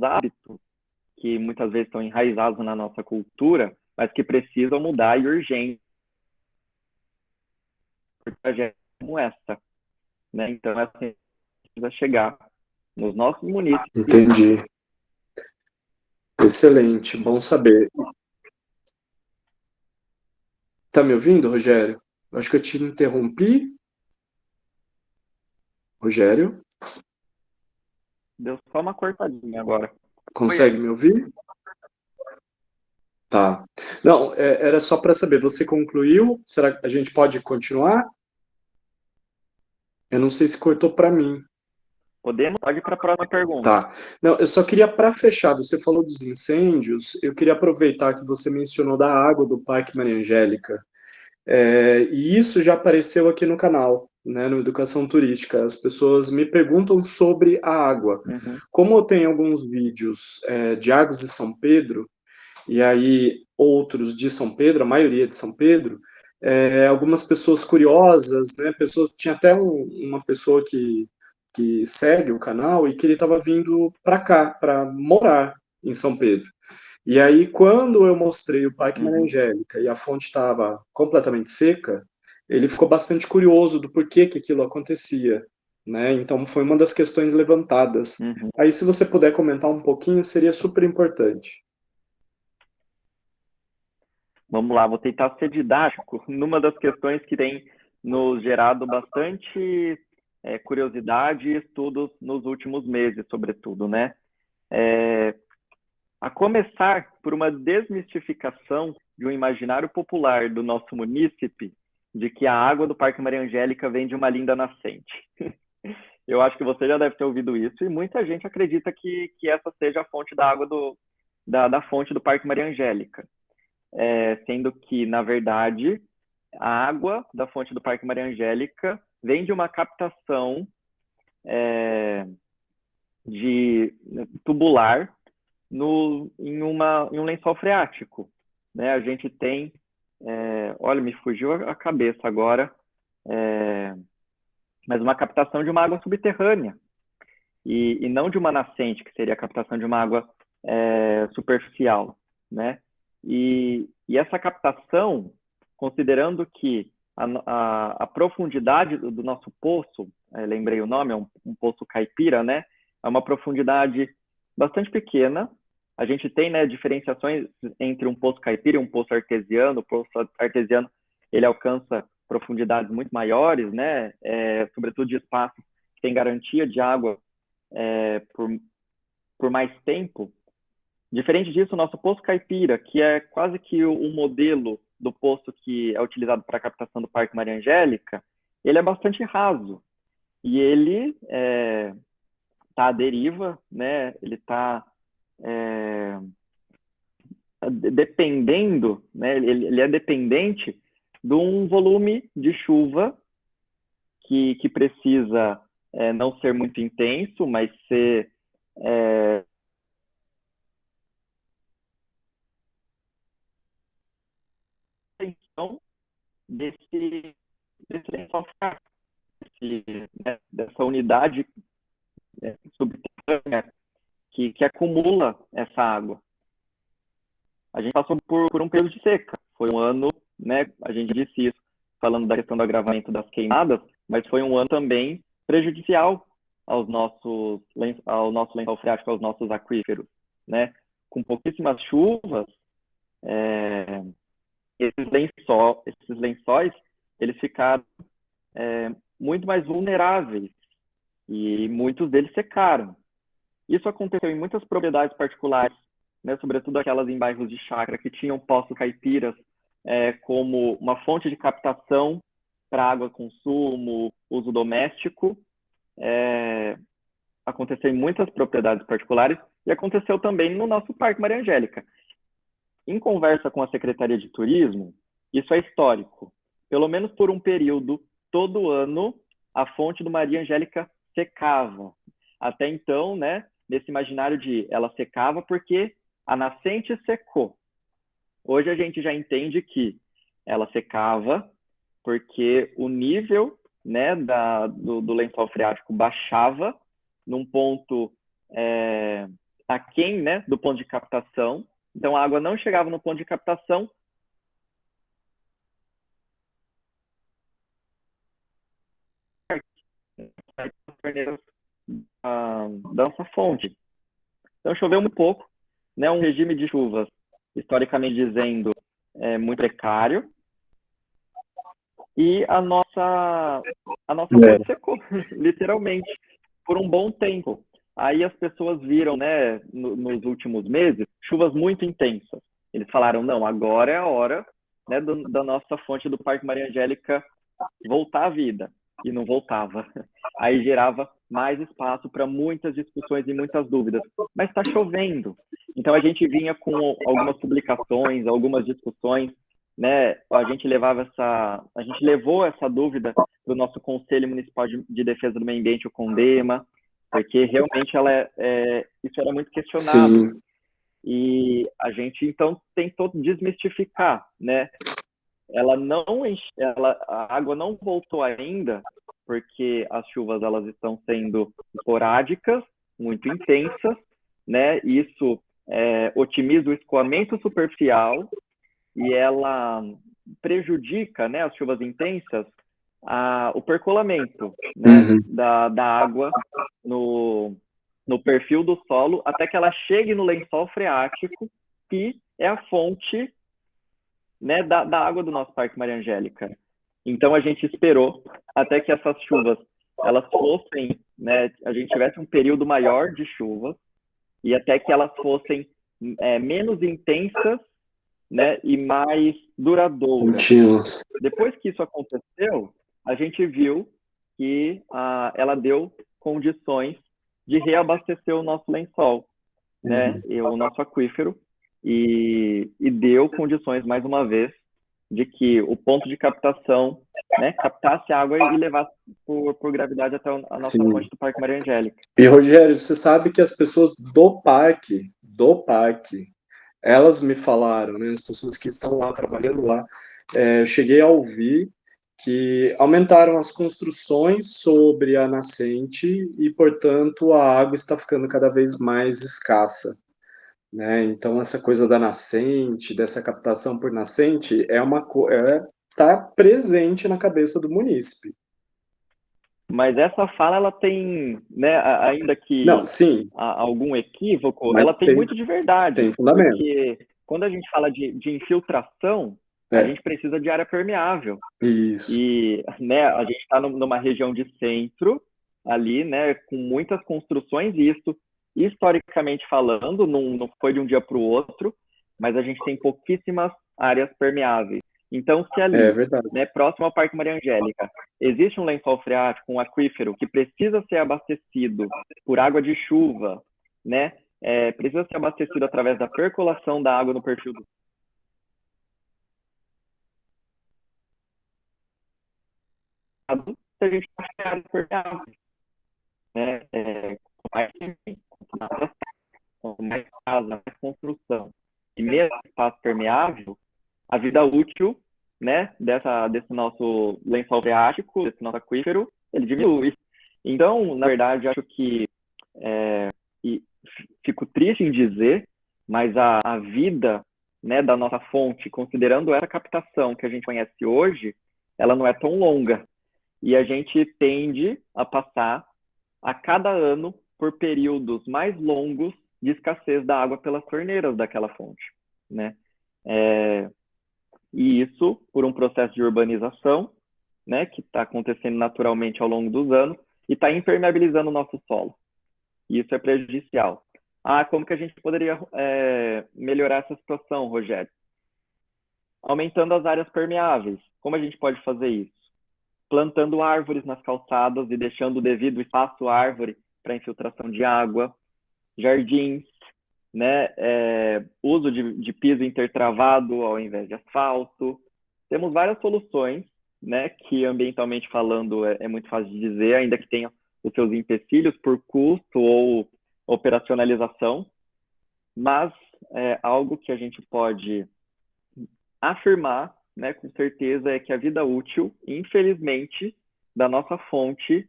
hábitos que muitas vezes estão enraizados na nossa cultura, mas que precisam mudar e urgente por tragédias como essa, né? Então, essa precisa chegar nos nossos munícipes. Entendi. Excelente, bom saber. Tá me ouvindo, Rogério? Acho que eu te interrompi. Rogério, Deu só uma cortadinha agora. consegue me ouvir? Tá. Não, era só para saber, você concluiu? Será que a gente pode continuar? Eu não sei se cortou para mim. Pode ir para a próxima pergunta. Tá. Não, eu só queria, para fechar, você falou dos incêndios, eu queria aproveitar que você mencionou da água do Parque Maria Angélica. E isso já apareceu aqui no canal, né, no Educação Turística. As pessoas me perguntam sobre a água. Uhum. Como eu tenho alguns vídeos de Argos de São Pedro, e aí outros de São Pedro, a maioria de São Pedro, algumas pessoas curiosas, né, tinha até uma pessoa que segue o canal e que ele estava vindo para cá, para morar em São Pedro. E aí, quando eu mostrei o Parque Maria Uhum. Angélica e a fonte estava completamente seca, ele ficou bastante curioso do porquê que aquilo acontecia, né? Então, foi uma das questões levantadas. Uhum. Aí, se você puder comentar um pouquinho, seria super importante. Vamos lá, vou tentar ser didático numa das questões que tem nos gerado bastante curiosidade e estudos nos últimos meses, sobretudo, né? A começar por uma desmistificação de um imaginário popular do nosso munícipe de que a água do Parque Maria Angélica vem de uma linda nascente. Eu acho que você já deve ter ouvido isso e muita gente acredita que essa seja a fonte da água da fonte do Parque Maria Angélica. Sendo que, na verdade, a água da fonte do Parque Maria Angélica vem de uma captação de tubular em um lençol freático. Né? A gente tem, olha, me fugiu a cabeça agora, mas uma captação de uma água subterrânea e não de uma nascente, que seria a captação de uma água superficial, né? E essa captação, considerando que a profundidade do nosso poço, lembrei o nome, é um poço caipira, né? É uma profundidade bastante pequena. A gente tem, né, diferenciações entre um poço caipira e um poço artesiano. O poço artesiano, ele alcança profundidades muito maiores, né? Sobretudo de espaços que têm garantia de água por mais tempo. Diferente disso, o nosso poço caipira, que é quase que o modelo do poço que é utilizado para a captação do Parque Maria Angélica, ele é bastante raso. E ele está à deriva, né? Ele está dependendo, né? Ele é dependente de um volume de chuva que precisa não ser muito intenso, mas ser então desse lençol freático, dessa unidade subterrânea que acumula essa água. A gente passou por um período de seca. Foi um ano, né? A gente disse isso falando da questão do agravamento das queimadas, mas foi um ano também prejudicial ao nosso lençol freático, aos nossos aquíferos, né? Com pouquíssimas chuvas, esses lençóis, eles ficaram muito mais vulneráveis e muitos deles secaram. Isso aconteceu em muitas propriedades particulares, né, sobretudo aquelas em bairros de chácara que tinham poços caipiras como uma fonte de captação para água consumo, uso doméstico. Aconteceu em muitas propriedades particulares e aconteceu também no nosso Parque Maria Angélica. Em conversa com a Secretaria de Turismo, isso é histórico. Pelo menos por um período, todo ano, a fonte do Maria Angélica secava. Até então, né, nesse imaginário de ela secava porque a nascente secou. Hoje a gente já entende que ela secava porque o nível, né, do lençol freático baixava num ponto aquém, né, do ponto de captação. Então a água não chegava no ponto de captação. Da nossa fonte. Então choveu muito pouco, né? Um regime de chuvas, historicamente dizendo, muito precário. E a nossa fonte secou, literalmente, por um bom tempo. Aí as pessoas viram, né, nos últimos meses, chuvas muito intensas. Eles falaram, não, agora é a hora, né, da nossa fonte do Parque Maria Angélica voltar à vida. E não voltava. Aí gerava mais espaço para muitas discussões e muitas dúvidas. Mas está chovendo. Então a gente vinha com algumas publicações, algumas discussões, né? A gente levou essa dúvida para o nosso Conselho Municipal de Defesa do Meio Ambiente, o CONDEMA, porque realmente isso era muito questionado. Sim. E a gente então tentou desmistificar, né? A água não voltou ainda, porque as chuvas elas estão sendo esporádicas, muito intensas, né? Isso otimiza o escoamento superficial e ela prejudica, né, as chuvas intensas, o percolamento, né, da água no perfil do solo, até que ela chegue no lençol freático, que é a fonte, né, da água do nosso Parque Maria Angélica. Então a gente esperou até que essas chuvas elas fossem, né, a gente tivesse um período maior de chuvas e até que elas fossem menos intensas, né, e mais duradouras. Depois que isso aconteceu, a gente viu que ela deu condições de reabastecer o nosso lençol, né, e o nosso aquífero, e deu condições, mais uma vez, de que o ponto de captação, né, captasse água e levasse por gravidade até a nossa fonte do Parque Maria Angélica. E, Rogério, você sabe que as pessoas do parque, elas me falaram, né, as pessoas que estão lá, trabalhando lá, eu cheguei a ouvir que aumentaram as construções sobre a nascente e, portanto, a água está ficando cada vez mais escassa. Né? Então, essa coisa da nascente, dessa captação por nascente, está presente na cabeça do munícipe. Mas essa fala, ela tem, né, ainda que Não, sim, algum equívoco, ela tem muito de verdade. Tem fundamento. Porque quando a gente fala de infiltração, a gente precisa de área permeável. Isso. E, né, a gente está numa região de centro, ali, né, com muitas construções, e isso, historicamente falando, não foi de um dia para o outro, mas a gente tem pouquíssimas áreas permeáveis. Então, se ali, né, próximo ao Parque Maria Angélica, existe um lençol freático, um aquífero, que precisa ser abastecido por água de chuva, né, precisa ser abastecido através da percolação da água no perfil do se a gente não tem áreas permeáveis, né, com mais casa, mais construção, e mesmo espaço permeável, a vida útil, né, desse nosso lençol freático, desse nosso aquífero, ele diminui. Então, na verdade, acho que fico triste em dizer, mas a vida, né, da nossa fonte, considerando essa captação que a gente conhece hoje, ela não é tão longa. E a gente tende a passar a cada ano por períodos mais longos de escassez da água pelas torneiras daquela fonte, né? E isso por um processo de urbanização, né, que está acontecendo naturalmente ao longo dos anos e está impermeabilizando o nosso solo. E isso é prejudicial. Como que a gente poderia melhorar essa situação, Rogério? Aumentando as áreas permeáveis. Como a gente pode fazer isso? Plantando árvores nas calçadas e deixando o devido espaço árvore para infiltração de água, jardins, né? Uso de piso intertravado ao invés de asfalto. Temos várias soluções, né, que ambientalmente falando é muito fácil de dizer, ainda que tenham os seus empecilhos por custo ou operacionalização, mas é algo que a gente pode afirmar, né, com certeza, é que a vida útil, infelizmente, da nossa fonte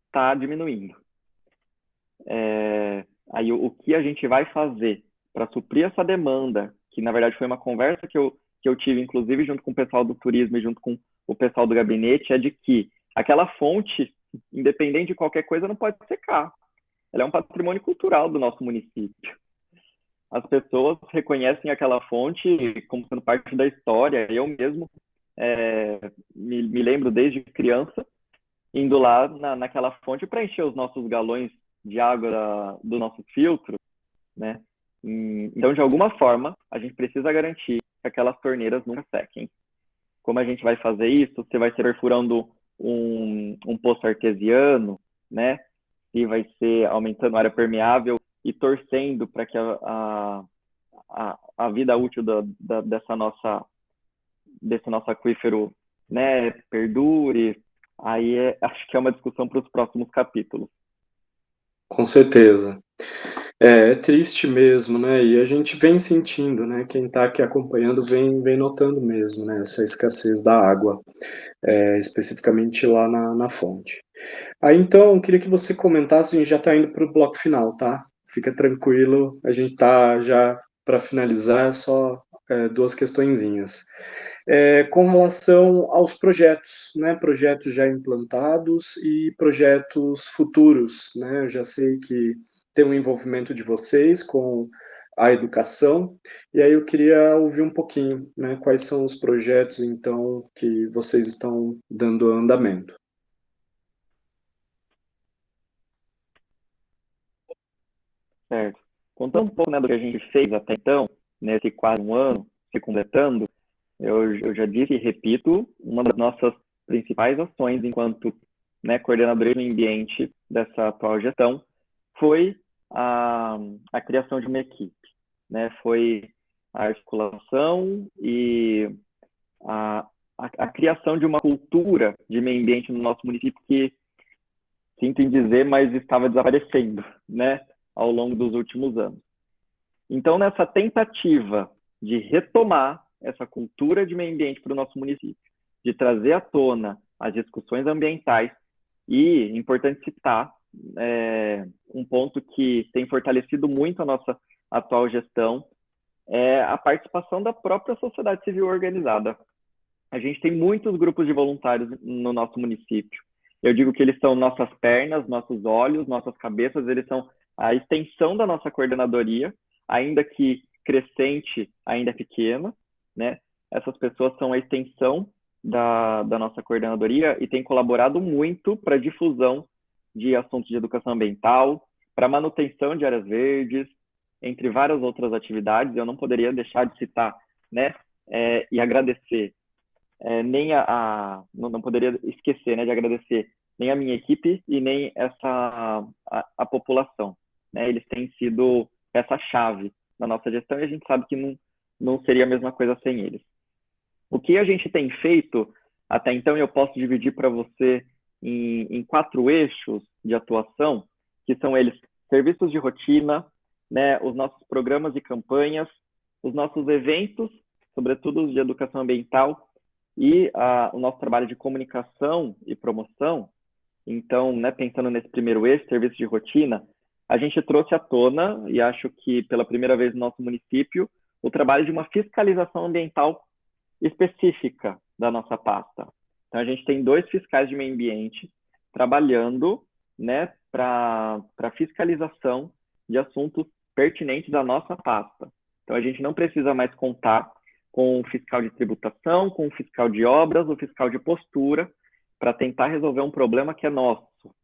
está diminuindo. Aí o que a gente vai fazer para suprir essa demanda, que na verdade foi uma conversa que eu tive, inclusive, junto com o pessoal do turismo e junto com o pessoal do gabinete, é de que aquela fonte, independente de qualquer coisa, não pode secar. Ela é um patrimônio cultural do nosso município. As pessoas reconhecem aquela fonte como sendo parte da história. Eu mesmo me lembro desde criança indo lá naquela fonte para encher os nossos galões de água do nosso filtro, né? Então, de alguma forma, a gente precisa garantir que aquelas torneiras nunca sequem. Como a gente vai fazer isso? Você vai ser perfurando um poço artesiano, né? E vai ser aumentando a área permeável e torcendo para que a vida útil desse nosso aquífero, né, perdure. Aí acho que é uma discussão para os próximos capítulos. Com certeza. É triste mesmo, né? E a gente vem sentindo, né? Quem está aqui acompanhando vem notando mesmo, né? Essa escassez da água, especificamente lá na fonte. Aí então, eu queria que você comentasse, a gente já está indo para o bloco final, tá? Fica tranquilo, a gente tá já para finalizar, só duas questõezinhas. Com relação aos projetos, né? Projetos já implantados e projetos futuros, né? Eu já sei que tem um envolvimento de vocês com a educação, e aí eu queria ouvir um pouquinho, né? Quais são os projetos, então, que vocês estão dando andamento. Certo. Contando um pouco, né, do que a gente fez até então, nesse quase um ano, se completando, eu já disse e repito, uma das nossas principais ações enquanto, né, coordenador do ambiente dessa atual gestão foi a criação de uma equipe, né? Foi a articulação e a criação de uma cultura de meio ambiente no nosso município que, sinto em dizer, mas estava desaparecendo, né, ao longo dos últimos anos. Então, nessa tentativa de retomar essa cultura de meio ambiente para o nosso município, de trazer à tona as discussões ambientais e, importante citar, um ponto que tem fortalecido muito a nossa atual gestão é a participação da própria sociedade civil organizada. A gente tem muitos grupos de voluntários no nosso município. Eu digo que eles são nossas pernas, nossos olhos, nossas cabeças, eles são a extensão da nossa coordenadoria, ainda que crescente, ainda pequena, né? Essas pessoas são a extensão da nossa coordenadoria e têm colaborado muito para a difusão de assuntos de educação ambiental, para manutenção de áreas verdes, entre várias outras atividades. Eu não poderia deixar de citar, né, e agradecer, nem não poderia esquecer, né, de agradecer nem a minha equipe e nem a população, né? Eles têm sido essa chave na nossa gestão e a gente sabe que não seria a mesma coisa sem eles. O que a gente tem feito até então, eu posso dividir para você em 4 eixos de atuação, que são eles: serviços de rotina, né, os nossos programas e campanhas, os nossos eventos, sobretudo os de educação ambiental, e o nosso trabalho de comunicação e promoção. Então, né, pensando nesse primeiro eixo, serviço de rotina, a gente trouxe à tona, e acho que pela primeira vez no nosso município, o trabalho de uma fiscalização ambiental específica da nossa pasta. Então, a gente tem 2 fiscais de meio ambiente trabalhando, né, para fiscalização de assuntos pertinentes à nossa pasta. Então, a gente não precisa mais contar com o fiscal de tributação, com o fiscal de obras, o fiscal de postura, para tentar resolver um problema que é nosso.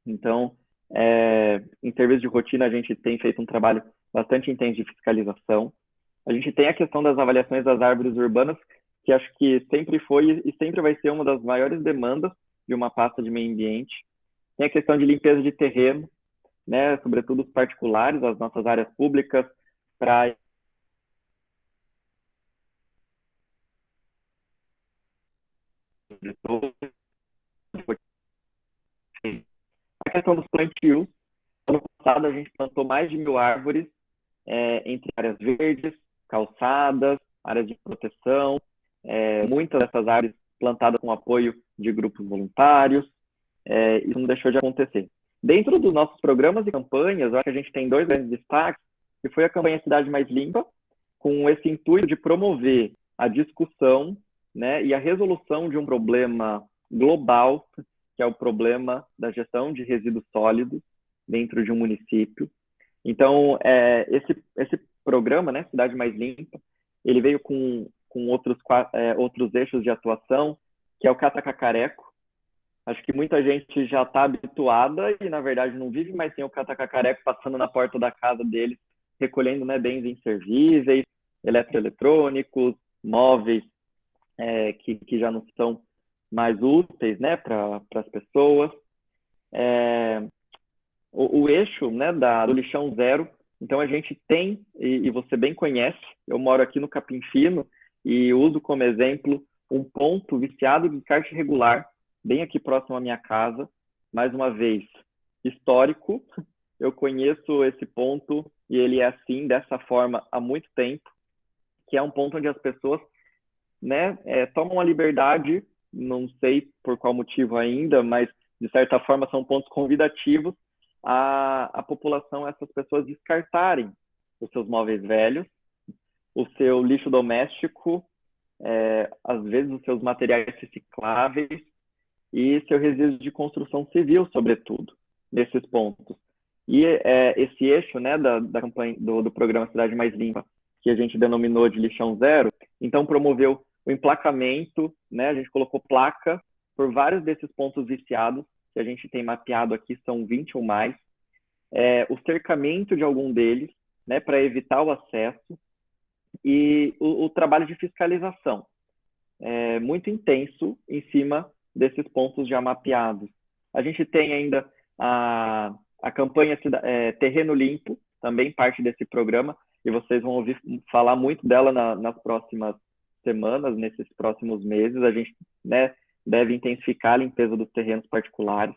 Então, em serviço de rotina, a gente tem feito um trabalho bastante intenso de fiscalização. A gente tem a questão das avaliações das árvores urbanas, que acho que sempre foi e sempre vai ser uma das maiores demandas de uma pasta de meio ambiente. Tem a questão de limpeza de terreno, né, sobretudo os particulares, as nossas áreas públicas, praias. A questão dos plantios. Ano passado, a gente plantou mais de 1.000 árvores entre áreas verdes, calçadas, áreas de proteção, muitas dessas árvores plantadas com apoio de grupos voluntários. Isso não deixou de acontecer. Dentro dos nossos programas e campanhas, eu acho que a gente tem 2 grandes destaques, que foi a campanha Cidade Mais Limpa, com esse intuito de promover a discussão, né, e a resolução de um problema global, que é o problema da gestão de resíduos sólidos dentro de um município. Então, esse programa, né, Cidade Mais Limpa, ele veio com outros eixos de atuação, que é o Cata-Cacareco. Acho que muita gente já está habituada e, na verdade, não vive mais sem o Cata-Cacareco passando na porta da casa deles, recolhendo, né, bens inservíveis, eletroeletrônicos, móveis que já não são mais úteis, né, para as pessoas. O eixo, né, do lixão zero. Então, a gente tem, e você bem conhece, eu moro aqui no Capim Fino e uso como exemplo um ponto viciado de descarte regular, bem aqui próximo à minha casa. Mais uma vez, histórico, eu conheço esse ponto e ele é assim, dessa forma, há muito tempo, que é um ponto onde as pessoas, né, tomam a liberdade, não sei por qual motivo ainda, mas de certa forma são pontos convidativos a população, essas pessoas descartarem os seus móveis velhos, o seu lixo doméstico, às vezes os seus materiais recicláveis e seu resíduo de construção civil, sobretudo, nesses pontos. E esse eixo, né, da campanha do programa Cidade Mais Limpa, que a gente denominou de lixão zero, então promoveu o emplacamento, né, a gente colocou placa por vários desses pontos viciados, que a gente tem mapeado aqui, são 20 ou mais, o cercamento de algum deles, né, para evitar o acesso, e o trabalho de fiscalização, muito intenso em cima desses pontos já mapeados. A gente tem ainda a campanha Terreno Limpo, também parte desse programa, e vocês vão ouvir falar muito dela nas próximas semanas, nesses próximos meses. A gente, né, deve intensificar a limpeza dos terrenos particulares.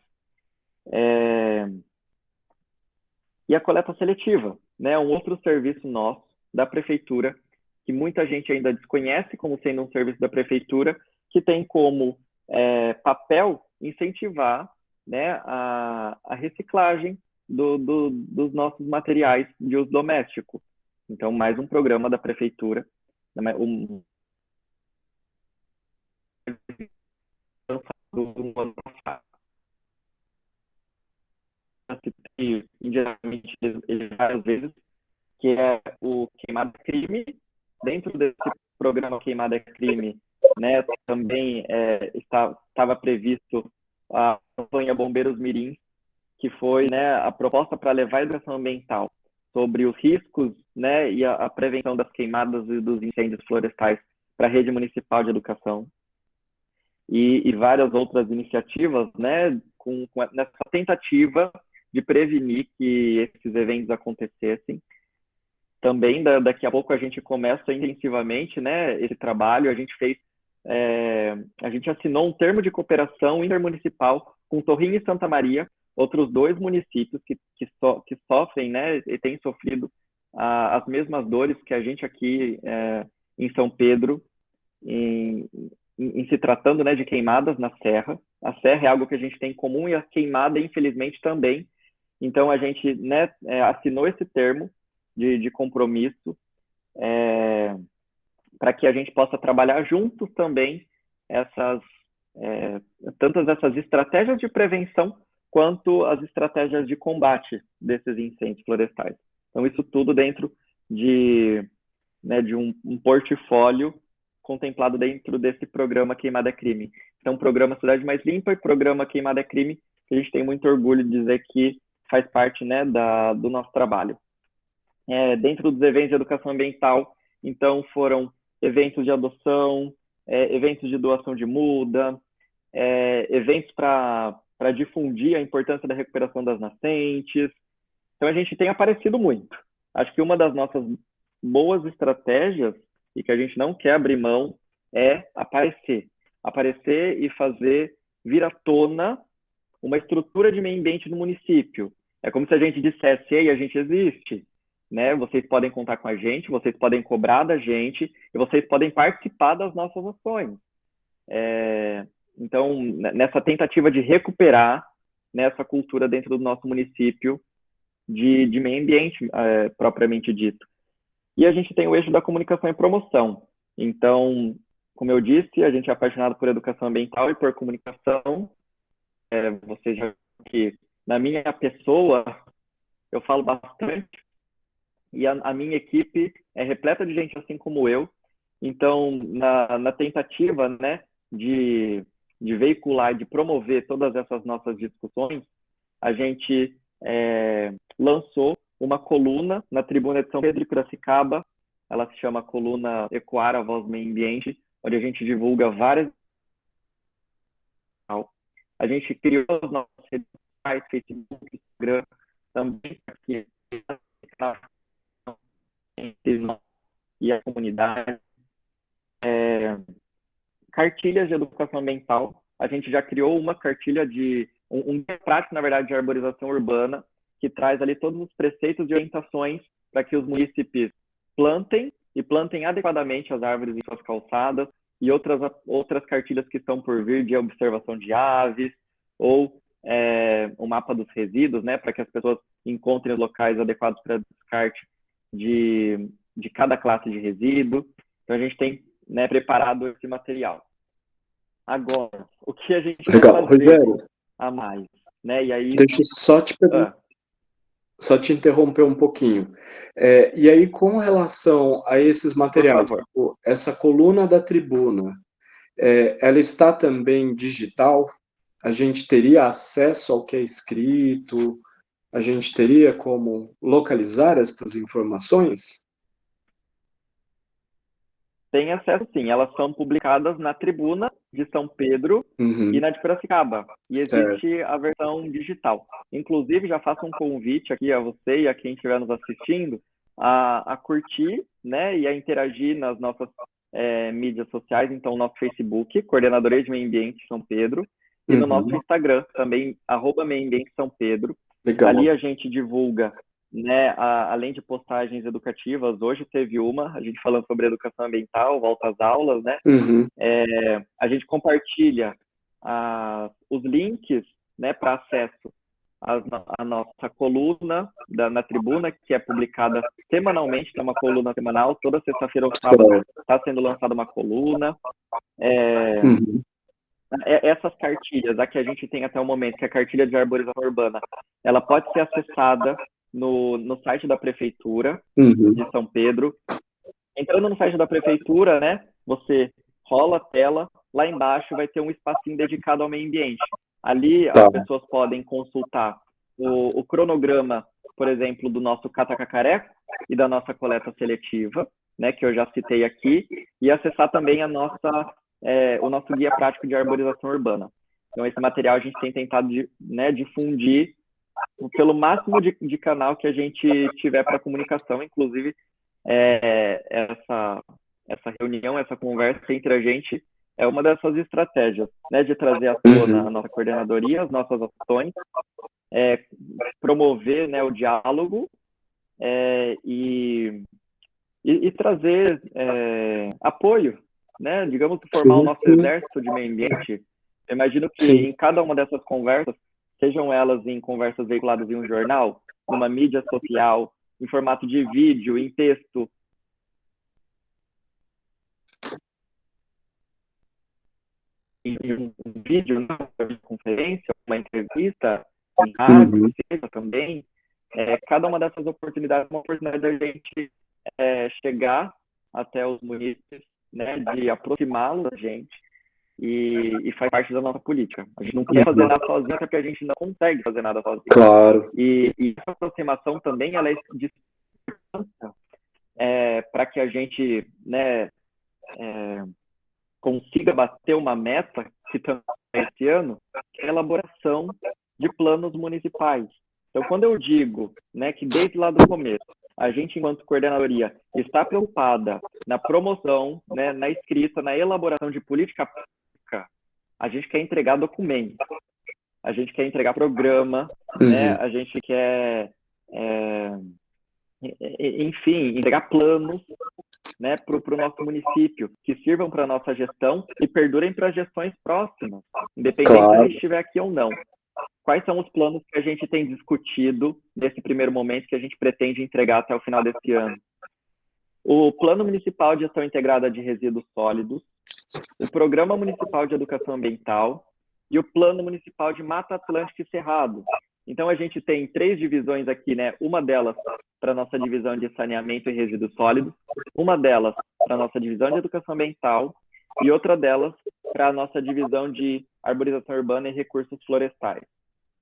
E a coleta seletiva, né, um outro serviço nosso, da prefeitura, que muita gente ainda desconhece como sendo um serviço da prefeitura, que tem como papel incentivar, né, a reciclagem dos nossos materiais de uso doméstico. Então, mais um programa da prefeitura, indiretamente ele várias vezes, que é o Queimada é Crime. Dentro desse programa Queimada é Crime, né, também estava previsto a campanha Bombeiros Mirim, que foi, né, a proposta para levar a educação ambiental sobre os riscos, né, e a prevenção das queimadas e dos incêndios florestais para a rede municipal de educação. E várias outras iniciativas, né, nessa tentativa de prevenir que esses eventos acontecessem. Também, daqui a pouco, a gente começa intensivamente, né, esse trabalho. A gente assinou um termo de cooperação intermunicipal com Torrinho e Santa Maria, outros 2 municípios que sofrem, né, e têm sofrido as mesmas dores que a gente aqui em São Pedro, em se tratando, né, de queimadas na serra. A serra é algo que a gente tem em comum e a queimada, infelizmente, também. Então, a gente, né, assinou esse termo de compromisso para que a gente possa trabalhar juntos também tantas essas estratégias de prevenção quanto as estratégias de combate desses incêndios florestais. Então, isso tudo dentro de um portfólio contemplado dentro desse programa Queimada é Crime. Então, programa Cidade Mais Limpa e programa Queimada é Crime, que a gente tem muito orgulho de dizer que faz parte, né, do nosso trabalho. Dentro dos eventos de educação ambiental, então, foram eventos de adoção, eventos de doação de muda, eventos para difundir a importância da recuperação das nascentes. Então, a gente tem aparecido muito. Acho que uma das nossas boas estratégias, e que a gente não quer abrir mão, é aparecer e fazer vir à tona uma estrutura de meio ambiente no município. É como se a gente dissesse: ei, a gente existe, né? Vocês podem contar com a gente, vocês podem cobrar da gente e vocês podem participar das nossas ações. Então, nessa tentativa de recuperar, né, essa cultura dentro do nosso município de meio ambiente, propriamente dito. E a gente tem o eixo da comunicação e promoção. Então, como eu disse, a gente é apaixonado por educação ambiental e por comunicação. Vocês já viram que na minha pessoa eu falo bastante, e a minha equipe é repleta de gente assim como eu. Então, na tentativa, né, de veicular, de promover todas essas nossas discussões, a gente lançou uma coluna na Tribuna de São Pedro e Piracicaba. Ela se chama Coluna Ecoar a Voz do Meio Ambiente, onde a gente divulga várias... A gente criou os nossos redes sociais, Facebook, Instagram, também aqui e a comunidade. Cartilhas de educação ambiental. A gente já criou uma cartilha de um guia prático, na verdade, de arborização urbana, que traz ali todos os preceitos e orientações para que os munícipes plantem adequadamente as árvores em suas calçadas, e outras cartilhas que estão por vir de observação de aves, ou o mapa dos resíduos, né, para que as pessoas encontrem os locais adequados para descarte de cada classe de resíduo. Então, a gente tem, né, preparado esse material. Agora, o que a gente vai fazer Rogério, a mais? Né? E aí... Deixa eu só te interromper um pouquinho. E aí, com relação a esses materiais, essa coluna da tribuna, ela está também digital? A gente teria acesso ao que é escrito? A gente teria como localizar estas informações? Tem acesso, sim. Elas são publicadas na Tribuna de São Pedro e na de Piracicaba. E existe a versão digital. Inclusive, já faço um convite aqui a você e a quem estiver nos assistindo a curtir, né, e a interagir nas nossas mídias sociais. Então, nosso Facebook, Coordenadoria de Meio Ambiente São Pedro, e no nosso Instagram, também, @meiambientesãopedro. Legal. Ali a gente divulga, né, além de postagens educativas. Hoje teve a gente falando sobre educação ambiental, volta às aulas, né? A gente compartilha os links, né, para acesso à nossa coluna na Tribuna, que é publicada semanalmente, é uma coluna semanal. Toda sexta-feira ou sábado está sendo lançada uma coluna. Essas cartilhas, a que a gente tem até o momento, que é a cartilha de arborização urbana, ela pode ser acessada no site da Prefeitura de São Pedro. Entrando no site da Prefeitura, né, você rola a tela, lá embaixo vai ter um espacinho dedicado ao meio ambiente. Ali as pessoas podem consultar o cronograma, por exemplo, do nosso cata-cacareco e da nossa coleta seletiva, né, que eu já citei aqui, e acessar também o nosso guia prático de arborização urbana. Então, esse material a gente tem tentado difundir pelo máximo de canal que a gente tiver para comunicação. Inclusive, essa reunião, essa conversa entre a gente é uma dessas estratégias, né, de trazer à tona a nossa coordenadoria, as nossas ações, promover, né, o diálogo e trazer apoio, né, digamos que formar o nosso exército de meio ambiente. Eu imagino que em cada uma dessas conversas sejam elas em conversas veiculadas em um jornal, numa mídia social, em formato de vídeo, em texto, em um vídeo, uma conferência, uma entrevista, em rádio, Uhum. seja também, cada uma dessas oportunidades é uma oportunidade da gente chegar até os munícipes, né, de aproximá-los da gente e faz parte da nossa política. A gente não quer fazer nada sozinho, até porque a gente não consegue fazer nada sozinho. Claro. E essa aproximação também ela é de para que a gente, né, consiga bater uma meta que também esse ano, que é a elaboração de planos municipais. Então, quando eu digo, né, que desde lá do começo, a gente, enquanto coordenadoria, está preocupada na promoção, né, na escrita, na elaboração de política pública, a gente quer entregar documento, a gente quer entregar programa, né, a gente quer, enfim, entregar planos, né, para o nosso município, que sirvam para a nossa gestão e perdurem para gestões próximas, independente se a gente estiver aqui ou não. Quais são os planos que a gente tem discutido nesse primeiro momento que a gente pretende entregar até o final desse ano? O Plano Municipal de Gestão Integrada de Resíduos Sólidos, o Programa Municipal de Educação Ambiental e o Plano Municipal de Mata Atlântica e Cerrado. Então, a gente tem 3 divisões aqui, né? Uma delas para a nossa divisão de saneamento e resíduos sólidos, uma delas para a nossa divisão de educação ambiental e outra delas para a nossa divisão de arborização urbana e recursos florestais.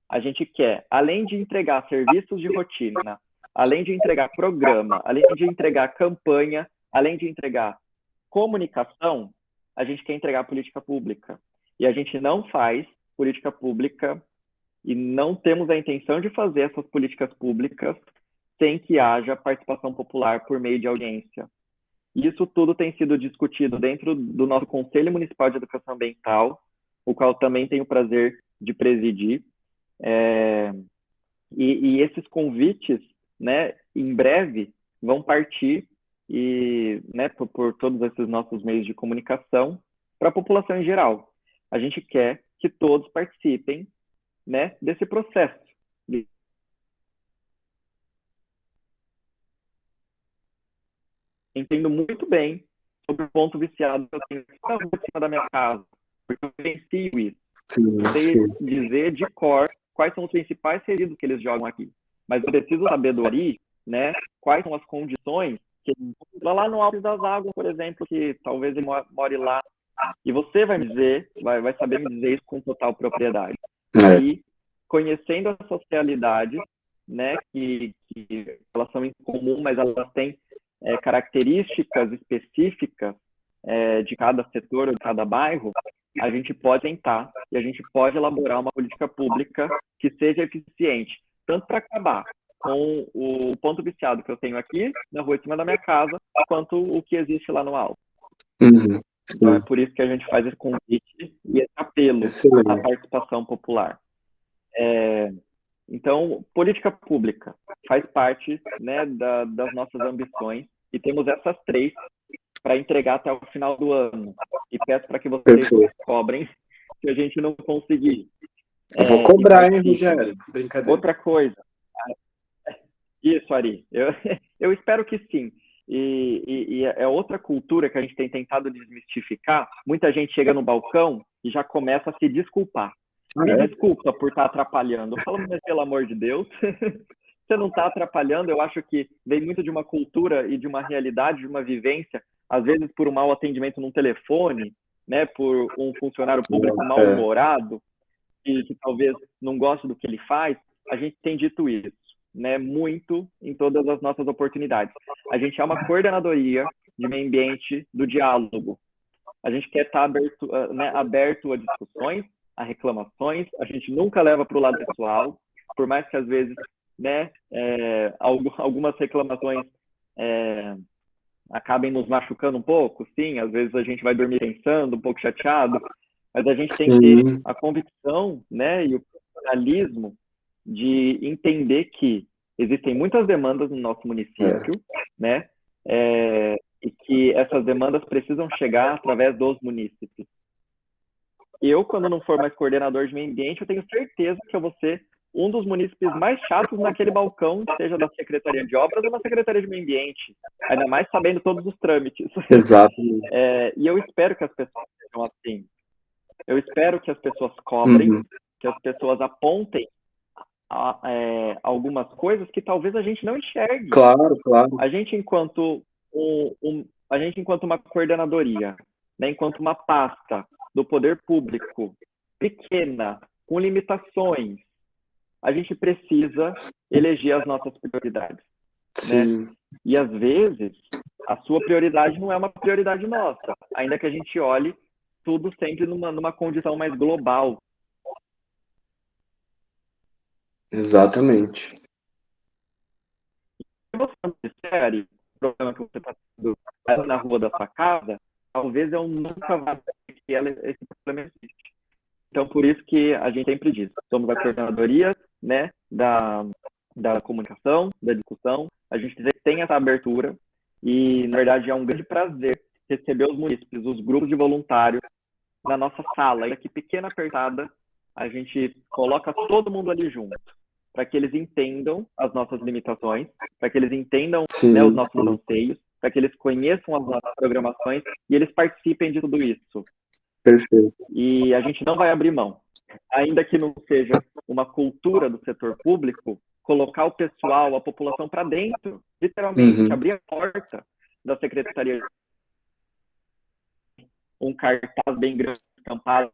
A gente quer, além de entregar serviços de rotina, além de entregar programa, além de entregar campanha, além de entregar comunicação, a gente quer entregar política pública. E a gente não faz política pública e não temos a intenção de fazer essas políticas públicas sem que haja participação popular por meio de audiência. Isso tudo tem sido discutido dentro do nosso Conselho Municipal de Educação Ambiental, o qual também tenho o prazer de presidir. E esses convites, né, em breve, vão partir e, né, por todos esses nossos meios de comunicação para a população em geral. A gente quer que todos participem, né, desse processo. Entendo muito bem sobre o ponto viciado que eu tenho na rua em cima da minha casa, porque eu vivencio isso. Eu sei dizer de cor quais são os principais resíduos que eles jogam aqui. Mas eu preciso saber do Ari, né, quais são as condições que ele lá no Alto das Águas, por exemplo, que talvez ele more lá. E você vai me dizer, vai saber me dizer isso com total propriedade. E conhecendo essas realidades, né, que elas são incomum, mas elas têm características específicas de cada setor ou de cada bairro, a gente pode tentar e a gente pode elaborar uma política pública que seja eficiente, tanto para acabar com o ponto viciado que eu tenho aqui na rua de cima da minha casa, quanto o que existe lá no alto. Então é por isso que a gente faz esse convite e esse apelo à participação popular. Então, política pública faz parte, né, das nossas ambições e temos essas 3 para entregar até o final do ano. E peço para que vocês cobrem se a gente não conseguir. Eu vou cobrar, hein, Rogério? Brincadeira. Outra coisa. Isso, Ari. Eu espero que sim. E é outra cultura que a gente tem tentado desmistificar. Muita gente chega no balcão e já começa a se desculpar. Me desculpa por estar atrapalhando. Eu falo, mas pelo amor de Deus, você não está atrapalhando. Eu acho que vem muito de uma cultura e de uma realidade, de uma vivência, às vezes por um mau atendimento num telefone, né, por um funcionário público mal-humorado, que talvez não goste do que ele faz. A gente tem dito isso, né, muito em todas as nossas oportunidades. A gente é uma coordenadoria de meio ambiente do diálogo. A gente quer estar aberto a discussões, a reclamações, a gente nunca leva para o lado pessoal, por mais que às vezes, né, algumas reclamações acabem nos machucando um pouco, sim, às vezes a gente vai dormir pensando, um pouco chateado, mas a gente tem que ter a convicção, né, e o profissionalismo de entender que existem muitas demandas no nosso município, né, e que essas demandas precisam chegar através dos munícipes. eu, quando não for mais coordenador de meio ambiente, eu tenho certeza que eu vou ser um dos munícipes mais chatos naquele balcão, seja da Secretaria de Obras ou da Secretaria de Meio Ambiente, ainda mais sabendo todos os trâmites. Exatamente. E eu espero que as pessoas sejam assim. Eu espero que as pessoas cobrem, que as pessoas apontem algumas coisas que talvez a gente não enxergue. Claro, claro. A gente, enquanto uma coordenadoria, né, enquanto uma pasta do poder público pequena, com limitações, a gente precisa eleger as nossas prioridades. Sim. Né? E, às vezes, a sua prioridade não é uma prioridade nossa, ainda que a gente olhe tudo sempre numa condição mais global. Exatamente. Se você não disser o problema que você está tendo na rua da sua casa, talvez eu nunca vá ver que esse problema existe. Então, por isso que a gente sempre diz, somos a coordenadoria, né, da comunicação, da discussão, a gente tem essa abertura e, na verdade, é um grande prazer receber os munícipes, os grupos de voluntários na nossa sala, e aqui pequena, apertada, a gente coloca todo mundo ali junto, para que eles entendam as nossas limitações, para que eles entendam, né, os nossos anseios, para que eles conheçam as nossas programações e eles participem de tudo isso. Perfeito. E a gente não vai abrir mão. Ainda que não seja uma cultura do setor público, colocar o pessoal, a população para dentro, literalmente, abrir a porta da secretaria, um cartaz bem grande, estampado,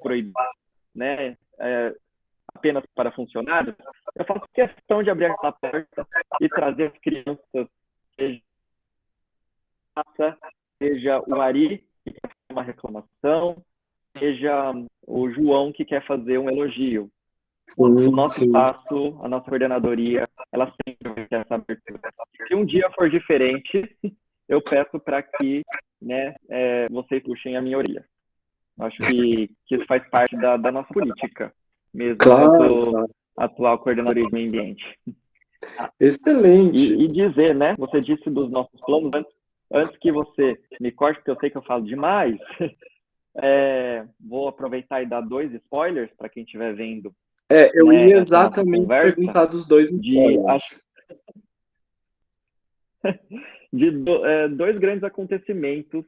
proibido, né, apenas para funcionários, eu faço questão de abrir essa porta e trazer as crianças, seja o Ari, que quer fazer uma reclamação, seja o João, que quer fazer um elogio. O nosso espaço, a nossa coordenadoria, ela sempre vai ter essa abertura. Se um dia for diferente, eu peço para que, né, vocês puxem a minha orelha. Acho que isso faz parte da nossa política, mesmo enquanto atual coordenadoria de meio ambiente. Excelente. E dizer, né, você disse dos nossos planos, antes que você me corte, porque eu sei que eu falo demais, vou aproveitar e dar 2 spoilers para quem estiver vendo. Eu ia exatamente perguntar dos 2 spoilers. De 2 grandes acontecimentos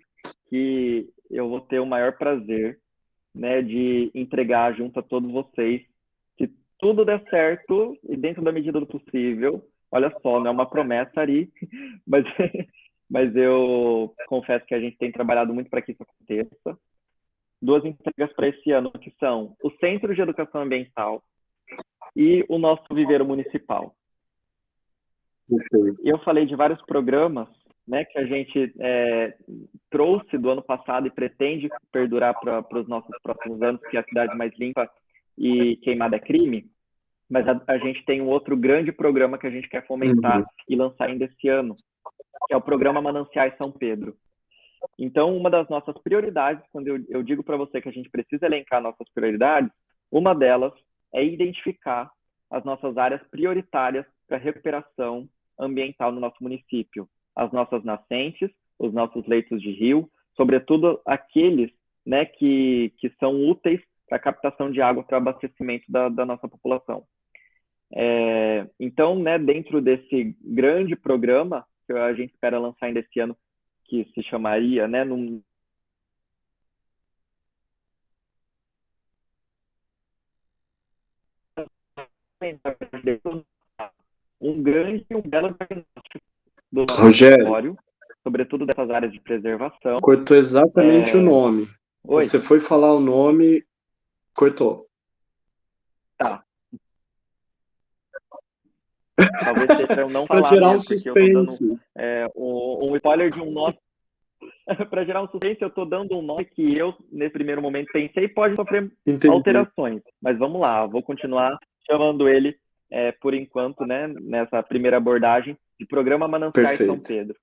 que eu vou ter o maior prazer, né, de entregar junto a todos vocês. Se tudo der certo e dentro da medida do possível, olha só, não é uma promessa, Ari, mas eu confesso que a gente tem trabalhado muito para que isso aconteça. 2 entregas para esse ano, que são o Centro de Educação Ambiental e o nosso Viveiro Municipal. Eu falei de vários programas, né, que a gente trouxe do ano passado e pretende perdurar para os nossos próximos anos, que é a cidade mais limpa e queimada é crime, mas a gente tem um outro grande programa que a gente quer fomentar e lançar ainda esse ano, que é o programa Mananciais São Pedro. Então, uma das nossas prioridades, quando eu digo para você que a gente precisa elencar nossas prioridades, uma delas é identificar as nossas áreas prioritárias para recuperação ambiental no nosso município. As nossas nascentes, os nossos leitos de rio, sobretudo aqueles, né, que são úteis para a captação de água para abastecimento da nossa população. Então, né, dentro desse grande programa que a gente espera lançar ainda esse ano, que se chamaria, né, um grande e um belo diagnóstico do nosso território, sobretudo dessas áreas de preservação. Cortou exatamente o nome. Oi? Você foi falar o nome, cortou. Tá. Talvez seja para eu não falar para gerar mesmo, um suspense. Eu tô dando um spoiler de um nome. Para gerar um suspense, eu estou dando um nome que eu, nesse primeiro momento, pensei e pode sofrer alterações. Mas vamos lá, vou continuar chamando ele, por enquanto, né, nessa primeira abordagem, de Programa Mananciais São Pedro,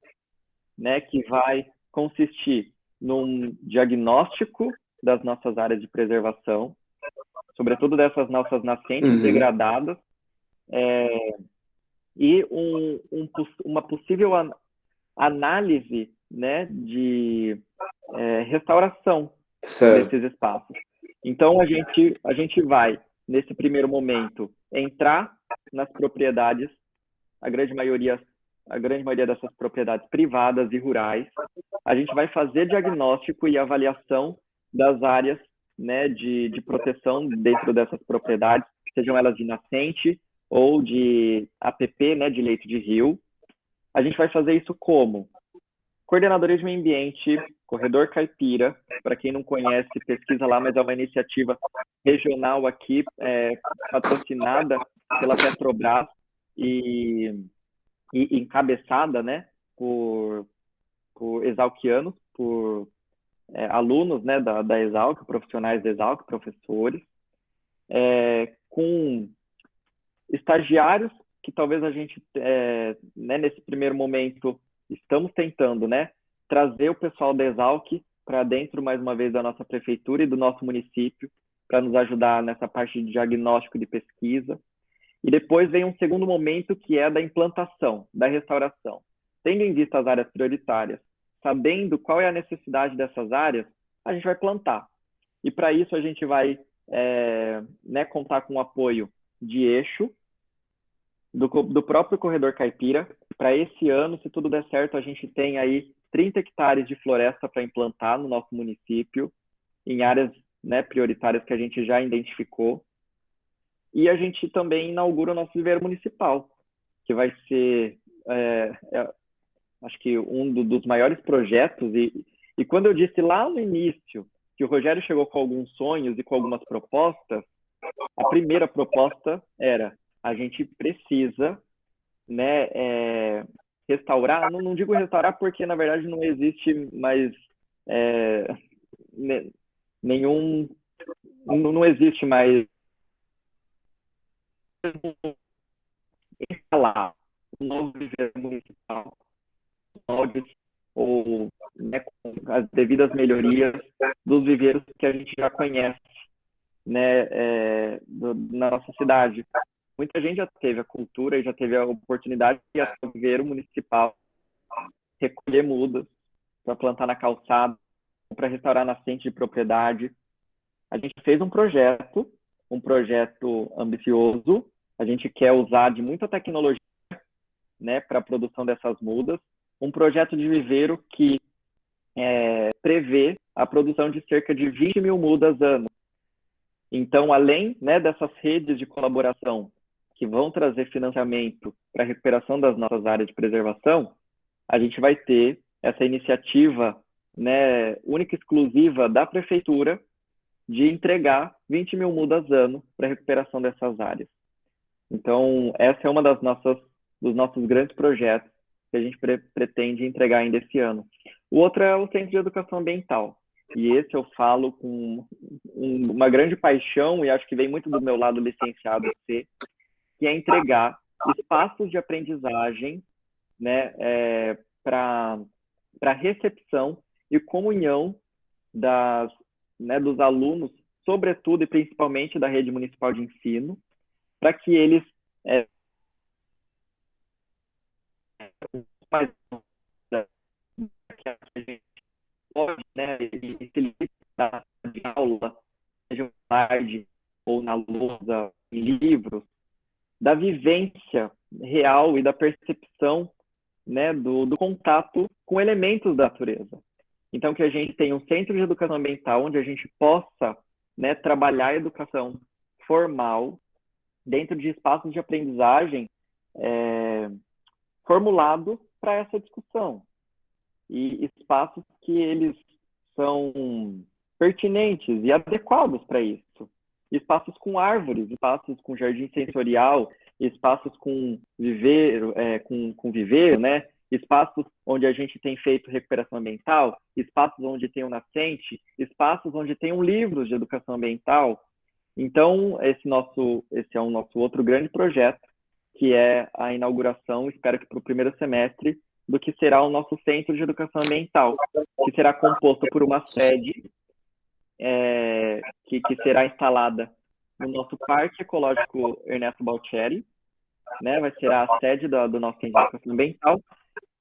né, que vai consistir num diagnóstico das nossas áreas de preservação, sobretudo dessas nossas nascentes degradadas, e uma possível análise, né, de restauração desses espaços. Então, a gente vai, nesse primeiro momento, entrar nas propriedades, a grande maioria dessas propriedades privadas e rurais. A gente vai fazer diagnóstico e avaliação das áreas, né, de proteção dentro dessas propriedades, sejam elas de nascente ou de APP, né, de leito de rio. A gente vai fazer isso como? Coordenadoria de Meio Ambiente, Corredor Caipira, para quem não conhece, pesquisa lá, mas é uma iniciativa regional aqui, patrocinada pela Petrobras e encabeçada, né, por exalquianos, por alunos, né, da Exalc, profissionais da Exalc, professores, com estagiários que talvez a gente, né, nesse primeiro momento, estamos tentando, né, trazer o pessoal da Exalc para dentro, mais uma vez, da nossa prefeitura e do nosso município, para nos ajudar nessa parte de diagnóstico de pesquisa. E depois vem um segundo momento, que é da implantação, da restauração. Tendo em vista as áreas prioritárias, sabendo qual é a necessidade dessas áreas, a gente vai plantar. E para isso a gente vai né, contar com o apoio de eixo, do próprio Corredor Caipira. Para esse ano, se tudo der certo, a gente tem aí 30 hectares de floresta para implantar no nosso município, em áreas, né, prioritárias que a gente já identificou. E a gente também inaugura o nosso viveiro municipal, que vai ser, acho que dos maiores projetos. E quando eu disse lá no início que o Rogério chegou com alguns sonhos e com algumas propostas, a primeira proposta era: a gente precisa, né, restaurar, não digo restaurar porque na verdade não existe mais nenhum, não existe mais instalar um novo viveiro municipal, ou, né, com as devidas melhorias dos viveiros que a gente já conhece, né, na nossa cidade. Muita gente já teve a cultura e já teve a oportunidade de ir ao viveiro municipal, recolher mudas para plantar na calçada, para restaurar nascente de propriedade. A gente fez um projeto ambicioso. A gente quer usar de muita tecnologia, né, para a produção dessas mudas. Um projeto de viveiro que prevê a produção de cerca de 20 mil mudas ano. Então, além, né, dessas redes de colaboração que vão trazer financiamento para a recuperação das nossas áreas de preservação, a gente vai ter essa iniciativa, né, única e exclusiva da prefeitura de entregar 20 mil mudas ano para a recuperação dessas áreas. Então, essa é uma dos nossos grandes projetos que a gente pretende entregar ainda esse ano. O outro é o Centro de Educação Ambiental. E esse eu falo com uma grande paixão, e acho que vem muito do meu lado licenciado C, que é entregar espaços de aprendizagem, né, para recepção e comunhão dos alunos, sobretudo e principalmente da rede municipal de ensino, para que eles pode, né, da aula, seja no slide ou na lousa, em livros, da vivência real e da percepção, né, do contato com elementos da natureza. Então, que a gente tenha um centro de educação ambiental onde a gente possa, né, trabalhar a educação formal dentro de espaços de aprendizagem formulado para essa discussão. E espaços que eles são pertinentes e adequados para isso. Espaços com árvores, espaços com jardim sensorial, espaços com viveiro, com viveiro, né? Espaços onde a gente tem feito recuperação ambiental, espaços onde tem um nascente, espaços onde tem um livro de educação ambiental. Então, esse é o nosso outro grande projeto, que é a inauguração, espero que para o primeiro semestre, do que será o nosso Centro de Educação Ambiental, que será composto por uma sede que será instalada no nosso Parque Ecológico Ernesto Baltieri, né? Vai ser a sede do nosso Centro de Educação Ambiental,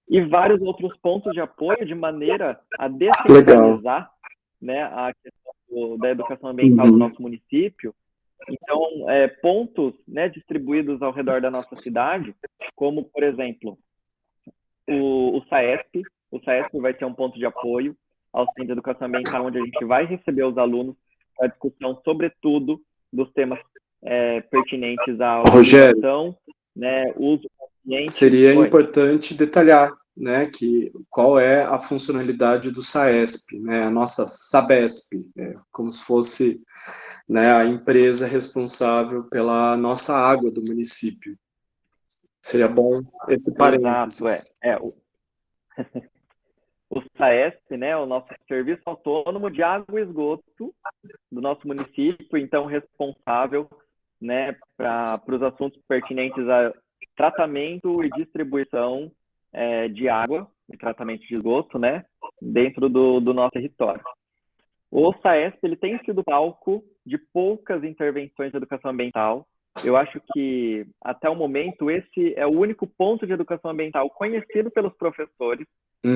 e vários outros pontos de apoio, de maneira a descentralizar, né, a questão da educação ambiental do nosso município. Então, pontos, né, distribuídos ao redor da nossa cidade, como, por exemplo, o SAESP. O SAESP vai ser um ponto de apoio ao Centro de Educação Ambiental, onde a gente vai receber os alunos para discussão, sobretudo, dos temas pertinentes à utilização, né, uso consciente. Seria importante detalhar, né, qual é a funcionalidade do SAESP, né, a nossa SABESP, como se fosse, né, a empresa responsável pela nossa água do município. Seria bom esse parênteses. Exato, o SAESP, né, o nosso Serviço Autônomo de Água e Esgoto do nosso município, então responsável, né, para os assuntos pertinentes a tratamento e distribuição de água e tratamento de esgoto, né, dentro do nosso território. O SAESP, ele tem sido palco de poucas intervenções de educação ambiental. Eu acho que, até o momento, esse é o único ponto de educação ambiental conhecido pelos professores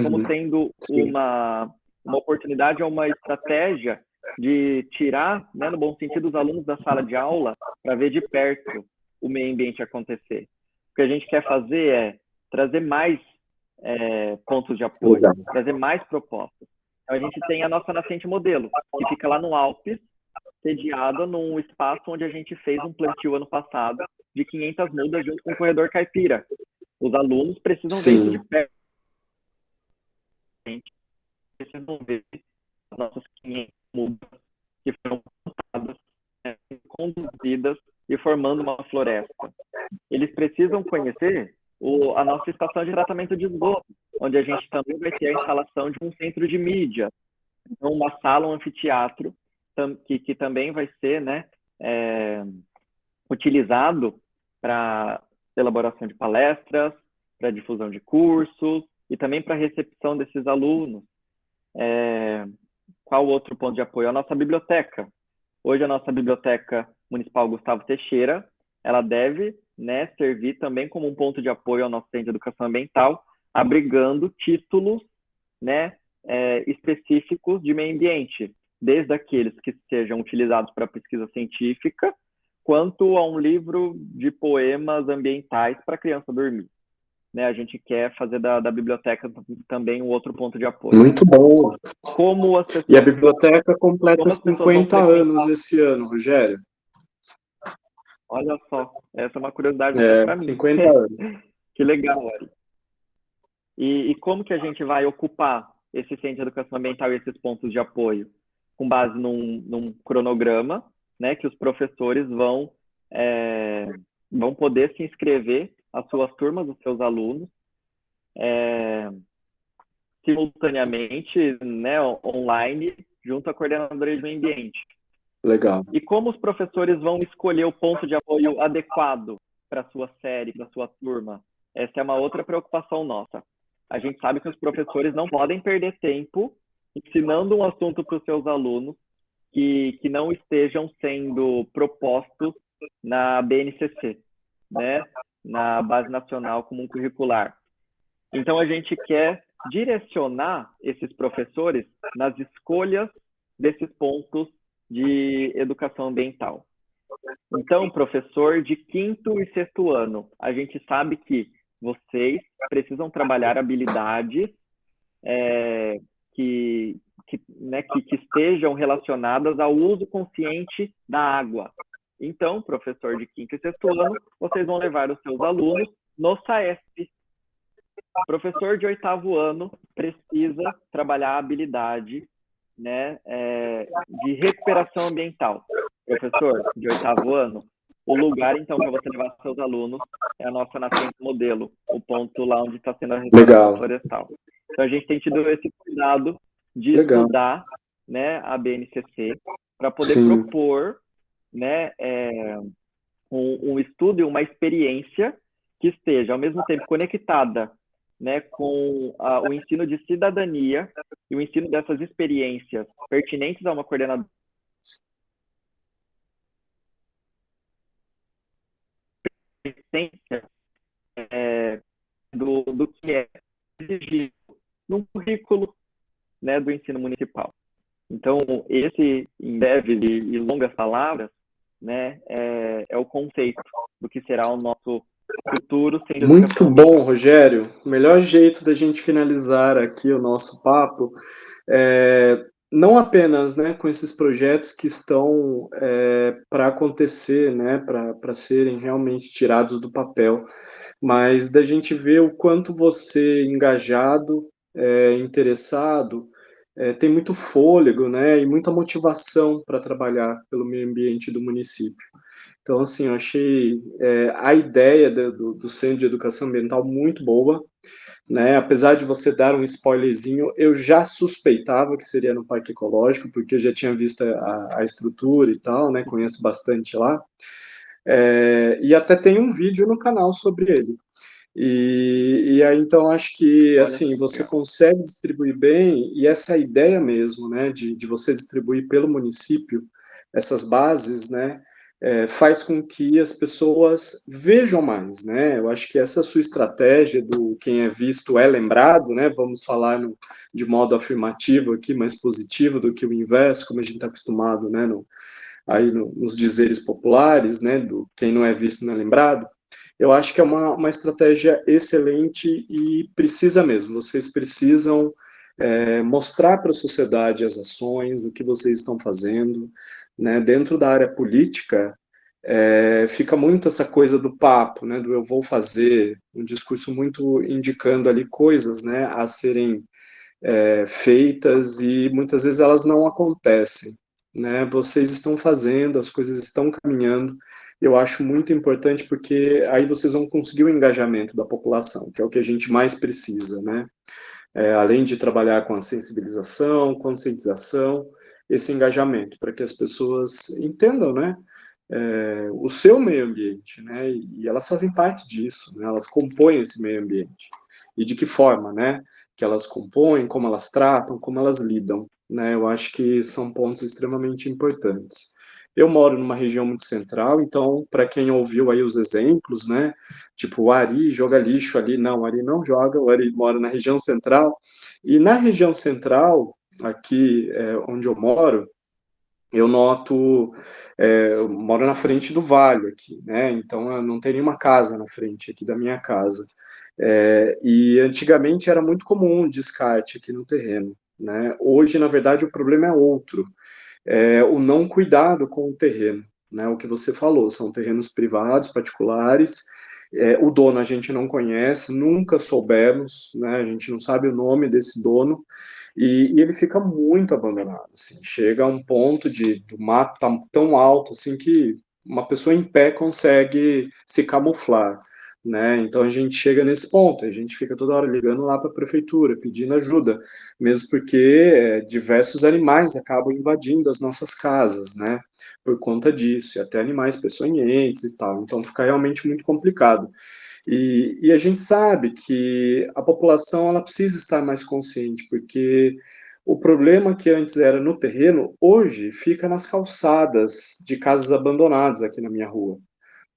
como tendo uma oportunidade ou uma estratégia de tirar, né, no bom sentido, os alunos da sala de aula para ver de perto o meio ambiente acontecer. O que a gente quer fazer é trazer mais pontos de apoio, trazer mais propostas. Então, a gente tem a nossa nascente modelo, que fica lá no Alpes, sediada num espaço onde a gente fez um plantio ano passado de 500 mudas junto com o Corredor Caipira. Os alunos precisam ver isso de perto. Precisam ver as nossas 500 mudas que foram plantadas, conduzidas e formando uma floresta. Eles precisam conhecer a nossa estação de tratamento de esgoto, onde a gente também vai ter a instalação de um centro de mídia, então uma sala, um anfiteatro, que também vai ser, né, utilizado para elaboração de palestras, para difusão de cursos e também para recepção desses alunos. Qual outro ponto de apoio? A nossa biblioteca. Hoje a nossa biblioteca municipal Gustavo Teixeira, ela deve, né, servir também como um ponto de apoio ao nosso centro de educação ambiental, abrigando títulos, né, específicos de meio ambiente, desde aqueles que sejam utilizados para pesquisa científica, quanto a um livro de poemas ambientais para a criança dormir. Né, a gente quer fazer da biblioteca também um outro ponto de apoio. Muito bom. E a biblioteca completa 50 anos esse ano, Rogério. Olha só, essa é uma curiosidade para mim. 50 anos. Que legal, Ari. E como que a gente vai ocupar esse centro de educação ambiental e esses pontos de apoio? Com base num cronograma, né, que os professores vão poder se inscrever, as suas turmas, os seus alunos, simultaneamente, né, online, junto à coordenadoria de meio ambiente. Legal. E como os professores vão escolher o ponto de apoio adequado para a sua série, para a sua turma? Essa é uma outra preocupação nossa. A gente sabe que os professores não podem perder tempo ensinando um assunto para os seus alunos que não estejam sendo propostos na BNCC, né? Na Base Nacional Comum Curricular. Então, a gente quer direcionar esses professores nas escolhas desses pontos de educação ambiental. Então, professor de 5º e 6º ano, a gente sabe que vocês precisam trabalhar habilidades que estejam relacionadas ao uso consciente da água. Então, professor de 5º e 6º ano, vocês vão levar os seus alunos no SAESP. Professor de 8º ano precisa trabalhar a habilidade, né, de recuperação ambiental. Professor de 8º ano, o lugar, então, para você levar seus alunos é a nossa nascente modelo, o ponto lá onde está sendo a restauração florestal. Então, a gente tem tido esse cuidado de estudar, né, a BNCC para poder propor, né, um estudo e uma experiência que esteja, ao mesmo tempo, conectada, né, com o ensino de cidadania e o ensino dessas experiências pertinentes a uma coordenadora do que é exigido no currículo, né, do ensino municipal. Então, esse, em breves e longas palavras, né, é o conceito do que será o nosso futuro sem Muito educação bom, ambiental. Rogério. O melhor jeito da gente finalizar aqui o nosso papo é não apenas, né, com esses projetos que estão para acontecer, né, para serem realmente tirados do papel, mas da gente ver o quanto você engajado, interessado, tem muito fôlego, né, e muita motivação para trabalhar pelo meio ambiente do município. Então, assim, eu achei a ideia do Centro de Educação Ambiental muito boa, né? Apesar de você dar um spoilerzinho, eu já suspeitava que seria no Parque Ecológico, porque eu já tinha visto a estrutura e tal, né? Conheço bastante lá. E até tem um vídeo no canal sobre ele. E aí, então, acho que, Olha assim, só que você legal. consegue distribuir bem, e essa ideia mesmo, né, de você distribuir pelo município essas bases, né, faz com que as pessoas vejam mais, né, eu acho que essa sua estratégia do quem é visto é lembrado, né, vamos falar de modo afirmativo aqui, mais positivo do que o inverso, como a gente está acostumado, né, nos dizeres populares, né, do quem não é visto não é lembrado. Eu acho que é uma estratégia excelente e precisa mesmo. Vocês precisam mostrar para a sociedade as ações, o que vocês estão fazendo. Né? Dentro da área política, fica muito essa coisa do papo, né? Do eu vou fazer, um discurso muito indicando ali coisas, né? A serem feitas e muitas vezes elas não acontecem, né? Vocês estão fazendo, as coisas estão caminhando. Eu acho muito importante porque aí vocês vão conseguir o engajamento da população, que é o que a gente mais precisa, né? Além de trabalhar com a sensibilização, conscientização, esse engajamento para que as pessoas entendam, né? O seu meio ambiente, né? E elas fazem parte disso, né? Elas compõem esse meio ambiente. E de que forma, né? Que elas compõem, como elas tratam, como elas lidam, né? Eu acho que são pontos extremamente importantes. Eu moro numa região muito central, então, para quem ouviu aí os exemplos, né? Tipo, o Ari joga lixo ali. Não, o Ari não joga, o Ari mora na região central. E na região central, aqui onde eu moro, eu noto, eu moro na frente do vale aqui, né? Então eu não tem nenhuma casa na frente aqui da minha casa. E antigamente era muito comum o descarte aqui no terreno, né? Hoje, na verdade, o problema é outro, o não cuidado com o terreno, né? O que você falou, são terrenos privados, particulares, o dono a gente não conhece, nunca soubemos, né? A gente não sabe o nome desse dono, e ele fica muito abandonado, assim, chega a um ponto do mato tá tão alto, assim, que uma pessoa em pé consegue se camuflar, né? Então a gente chega nesse ponto, a gente fica toda hora ligando lá para a prefeitura, pedindo ajuda, mesmo porque diversos animais acabam invadindo as nossas casas, né? Por conta disso, e até animais peçonhentos e tal. Então fica realmente muito complicado. E a gente sabe que a população ela precisa estar mais consciente, porque o problema que antes era no terreno, hoje fica nas calçadas de casas abandonadas aqui na minha rua.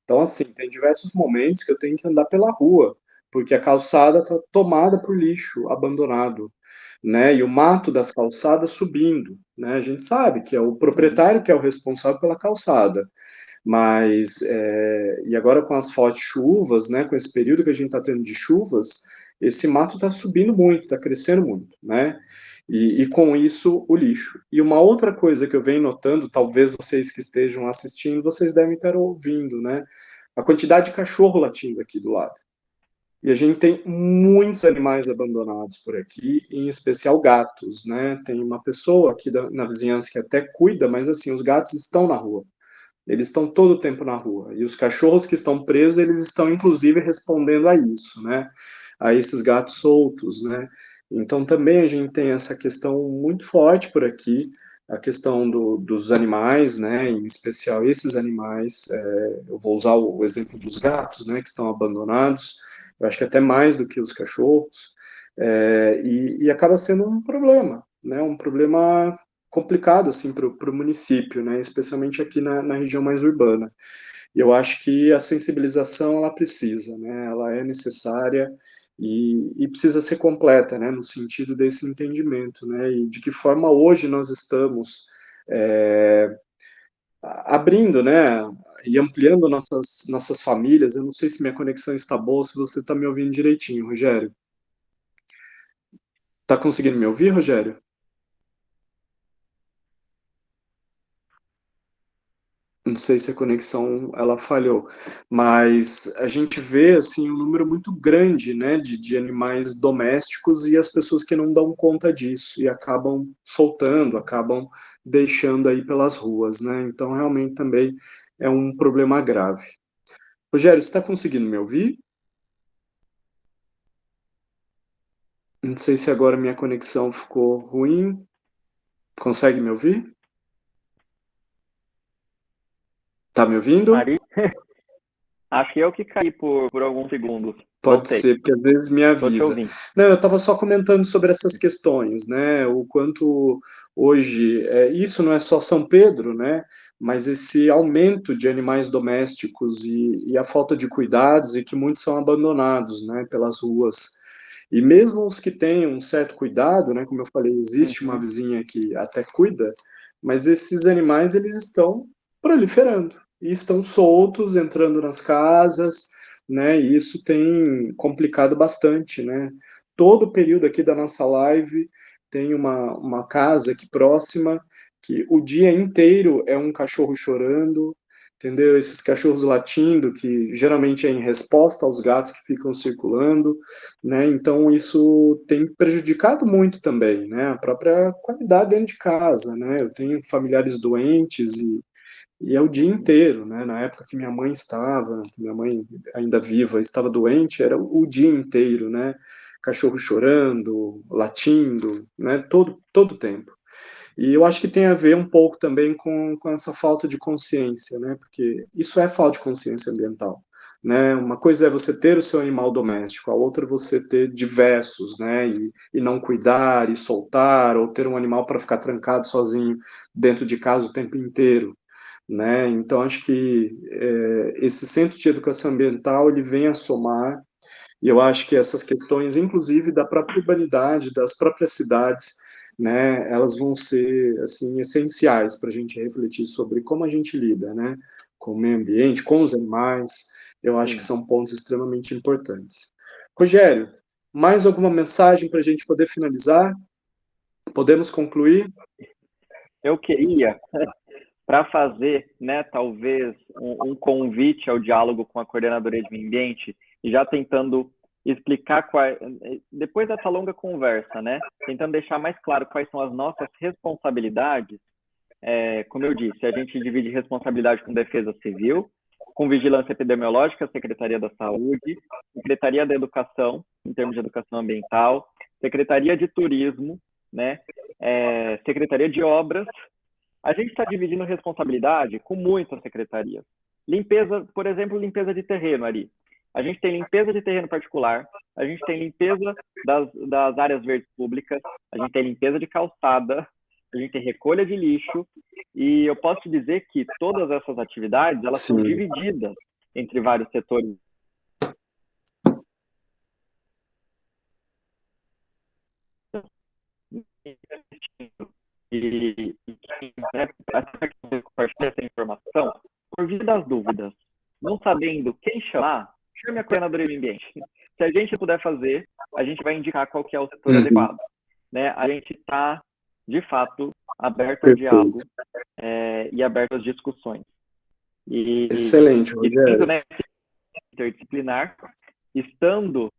Então, assim, tem diversos momentos que eu tenho que andar pela rua, porque a calçada está tomada por lixo abandonado, né? E o mato das calçadas subindo, né? A gente sabe que é o Sim. proprietário que é o responsável pela calçada, mas e agora com as fortes chuvas, né? Com esse período que a gente está tendo de chuvas, esse mato está subindo muito, está crescendo muito, né? E com isso o lixo. E uma outra coisa que eu venho notando, talvez vocês que estejam assistindo, vocês devem estar ouvindo, né? A quantidade de cachorro latindo aqui do lado. E a gente tem muitos animais abandonados por aqui, em especial gatos, né? Tem uma pessoa aqui na vizinhança que até cuida, mas assim, os gatos estão na rua. Eles estão todo o tempo na rua. E os cachorros que estão presos, eles estão inclusive respondendo a isso, né? A esses gatos soltos, né? Então também a gente tem essa questão muito forte por aqui, a questão dos animais, né? Em especial esses animais. Eu vou usar o exemplo dos gatos, né? Que estão abandonados. Eu acho que até mais do que os cachorros. E acaba sendo um problema, né? Um problema complicado assim para o município, né? Especialmente aqui na região mais urbana. E eu acho que a sensibilização ela precisa, né? Ela é necessária e precisa ser completa, né, no sentido desse entendimento, né, e de que forma hoje nós estamos abrindo, né, e ampliando nossas famílias. Eu não sei se minha conexão está boa, se você está me ouvindo direitinho, Rogério. Está conseguindo me ouvir, Rogério? Não sei se a conexão ela falhou, mas a gente vê assim um número muito grande, né, de animais domésticos e as pessoas que não dão conta disso e acabam soltando, acabam deixando aí pelas ruas, né? Então realmente também é um problema grave. Rogério, você está conseguindo me ouvir? Não sei se agora minha conexão ficou ruim. Consegue me ouvir? Tá me ouvindo? Ari, acho que eu que caí por alguns segundos. Pode Voltei. ser, porque às vezes me Tô te avisa. ouvindo. Não, eu estava só comentando sobre essas questões, né? O quanto hoje, isso não é só São Pedro, né? Mas esse aumento de animais domésticos e a falta de cuidados e que muitos são abandonados, né? Pelas ruas. E mesmo os que têm um certo cuidado, né? Como eu falei, existe uma Uhum. vizinha que até cuida, mas esses animais eles estão proliferando e estão soltos, entrando nas casas, né? E isso tem complicado bastante, né? Todo o período aqui da nossa live tem uma casa aqui próxima que o dia inteiro é um cachorro chorando, entendeu? Esses cachorros latindo, que geralmente é em resposta aos gatos que ficam circulando, né? Então isso tem prejudicado muito também, né? A própria qualidade dentro de casa, né? Eu tenho familiares doentes e é o dia inteiro, né? Na época que minha mãe estava, que minha mãe ainda viva, estava doente, era o dia inteiro, né? Cachorro chorando, latindo, né? Todo tempo. E eu acho que tem a ver um pouco também com essa falta de consciência, né? Porque isso é falta de consciência ambiental, né? Uma coisa é você ter o seu animal doméstico, a outra é você ter diversos, né? E não cuidar, e soltar, ou ter um animal para ficar trancado sozinho dentro de casa o tempo inteiro, né? Então acho que esse centro de educação ambiental ele vem a somar e eu acho que essas questões, inclusive da própria urbanidade, das próprias cidades, né, elas vão ser assim essenciais para a gente refletir sobre como a gente lida, né, com o meio ambiente, com os animais. Eu acho que Sim. são pontos extremamente importantes. Rogério, mais alguma mensagem para a gente poder finalizar? Podemos concluir? Eu queria, para fazer, né, talvez, um convite ao diálogo com a coordenadoria de meio ambiente, e já tentando explicar depois dessa longa conversa, né, tentando deixar mais claro quais são as nossas responsabilidades. Como eu disse, a gente divide responsabilidade com Defesa Civil, com Vigilância Epidemiológica, Secretaria da Saúde, Secretaria da Educação, em termos de educação ambiental, Secretaria de Turismo, né, Secretaria de Obras. A gente está dividindo responsabilidade com muitas secretarias. Limpeza, por exemplo, limpeza de terreno, Ari. A gente tem limpeza de terreno particular, a gente tem limpeza das áreas verdes públicas, a gente tem limpeza de calçada, a gente tem recolha de lixo, e eu posso te dizer que todas essas atividades, elas são Sim, divididas entre vários setores. E quem, né, compartilha essa informação, por via das dúvidas, não sabendo quem chamar, chame a coordenadoria do ambiente. Se a gente puder fazer, a gente vai indicar qual que é o setor uhum, adequado. Né? A gente está, de fato, aberto ao diálogo perfeito. e aberto às discussões. Excelente, E sendo, Rogério. né, interdisciplinar, estando,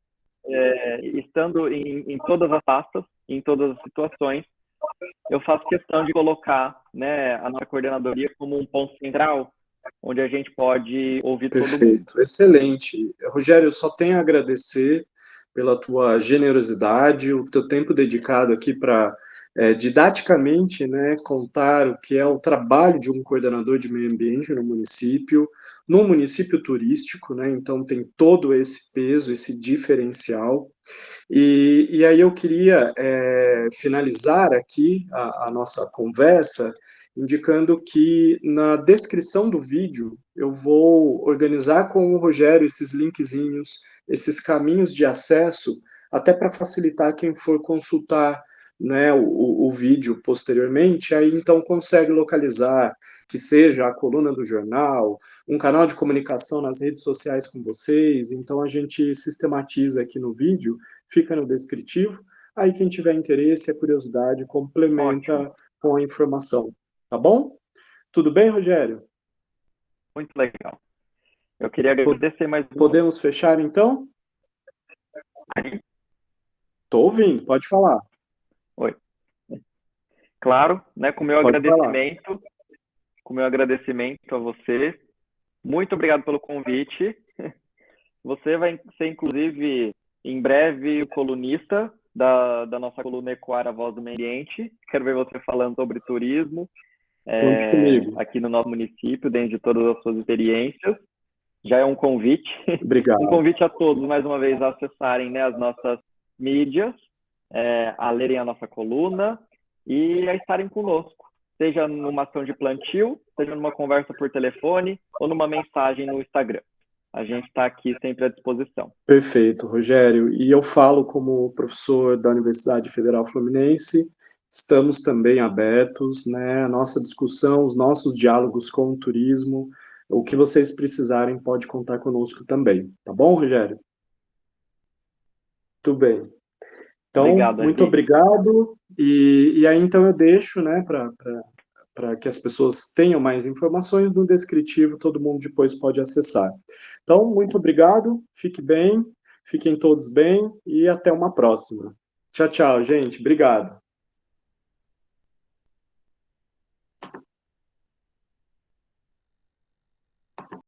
estando em todas as pastas, em todas as situações, eu faço questão de colocar, né, a nossa coordenadoria como um ponto central, onde a gente pode ouvir todo mundo. Perfeito, excelente. Rogério, eu só tenho a agradecer pela tua generosidade, o teu tempo dedicado aqui para didaticamente, né, contar o que é o trabalho de um coordenador de meio ambiente no município, num município turístico, né, então tem todo esse peso, esse diferencial. E aí eu queria finalizar aqui a nossa conversa indicando que na descrição do vídeo eu vou organizar com o Rogério esses linkzinhos, esses caminhos de acesso, até para facilitar quem for consultar, né, o vídeo posteriormente, aí então consegue localizar que seja a coluna do jornal, um canal de comunicação nas redes sociais com vocês, então a gente sistematiza aqui no vídeo, fica no descritivo, aí quem tiver interesse, a curiosidade, Ótimo, complementa com a informação. Tá bom? Tudo bem, Rogério? muito legal. Eu queria agradecer mais uma Podemos fechar, então? vez. Estou ouvindo, pode falar. Oi. Claro, né, Pode falar. com meu agradecimento a você. Muito obrigado pelo convite. Você vai ser, inclusive, em breve, o colunista da nossa coluna Ecoar, a Voz do Meio Ambiente. Quero ver você falando sobre turismo Conte comigo. aqui no nosso município, dentro de todas as suas experiências. Já é um convite. Um Obrigado. convite a todos, mais uma vez, a acessarem, né, as nossas mídias, a lerem a nossa coluna e a estarem conosco. Seja numa ação de plantio, seja numa conversa por telefone ou numa mensagem no Instagram. A gente está aqui sempre à disposição. Perfeito, Rogério. E eu falo como professor da Universidade Federal Fluminense, estamos também abertos, né, a nossa discussão, os nossos diálogos com o turismo, o que vocês precisarem, pode contar conosco também. Tá bom, Rogério? Tudo bem. Então, Obrigado, muito Agi. obrigado. E aí, então, eu deixo, né, para que as pessoas tenham mais informações no descritivo, todo mundo depois pode acessar. Então, muito obrigado, fique bem, fiquem todos bem e até uma próxima. Tchau, tchau, gente. Obrigado.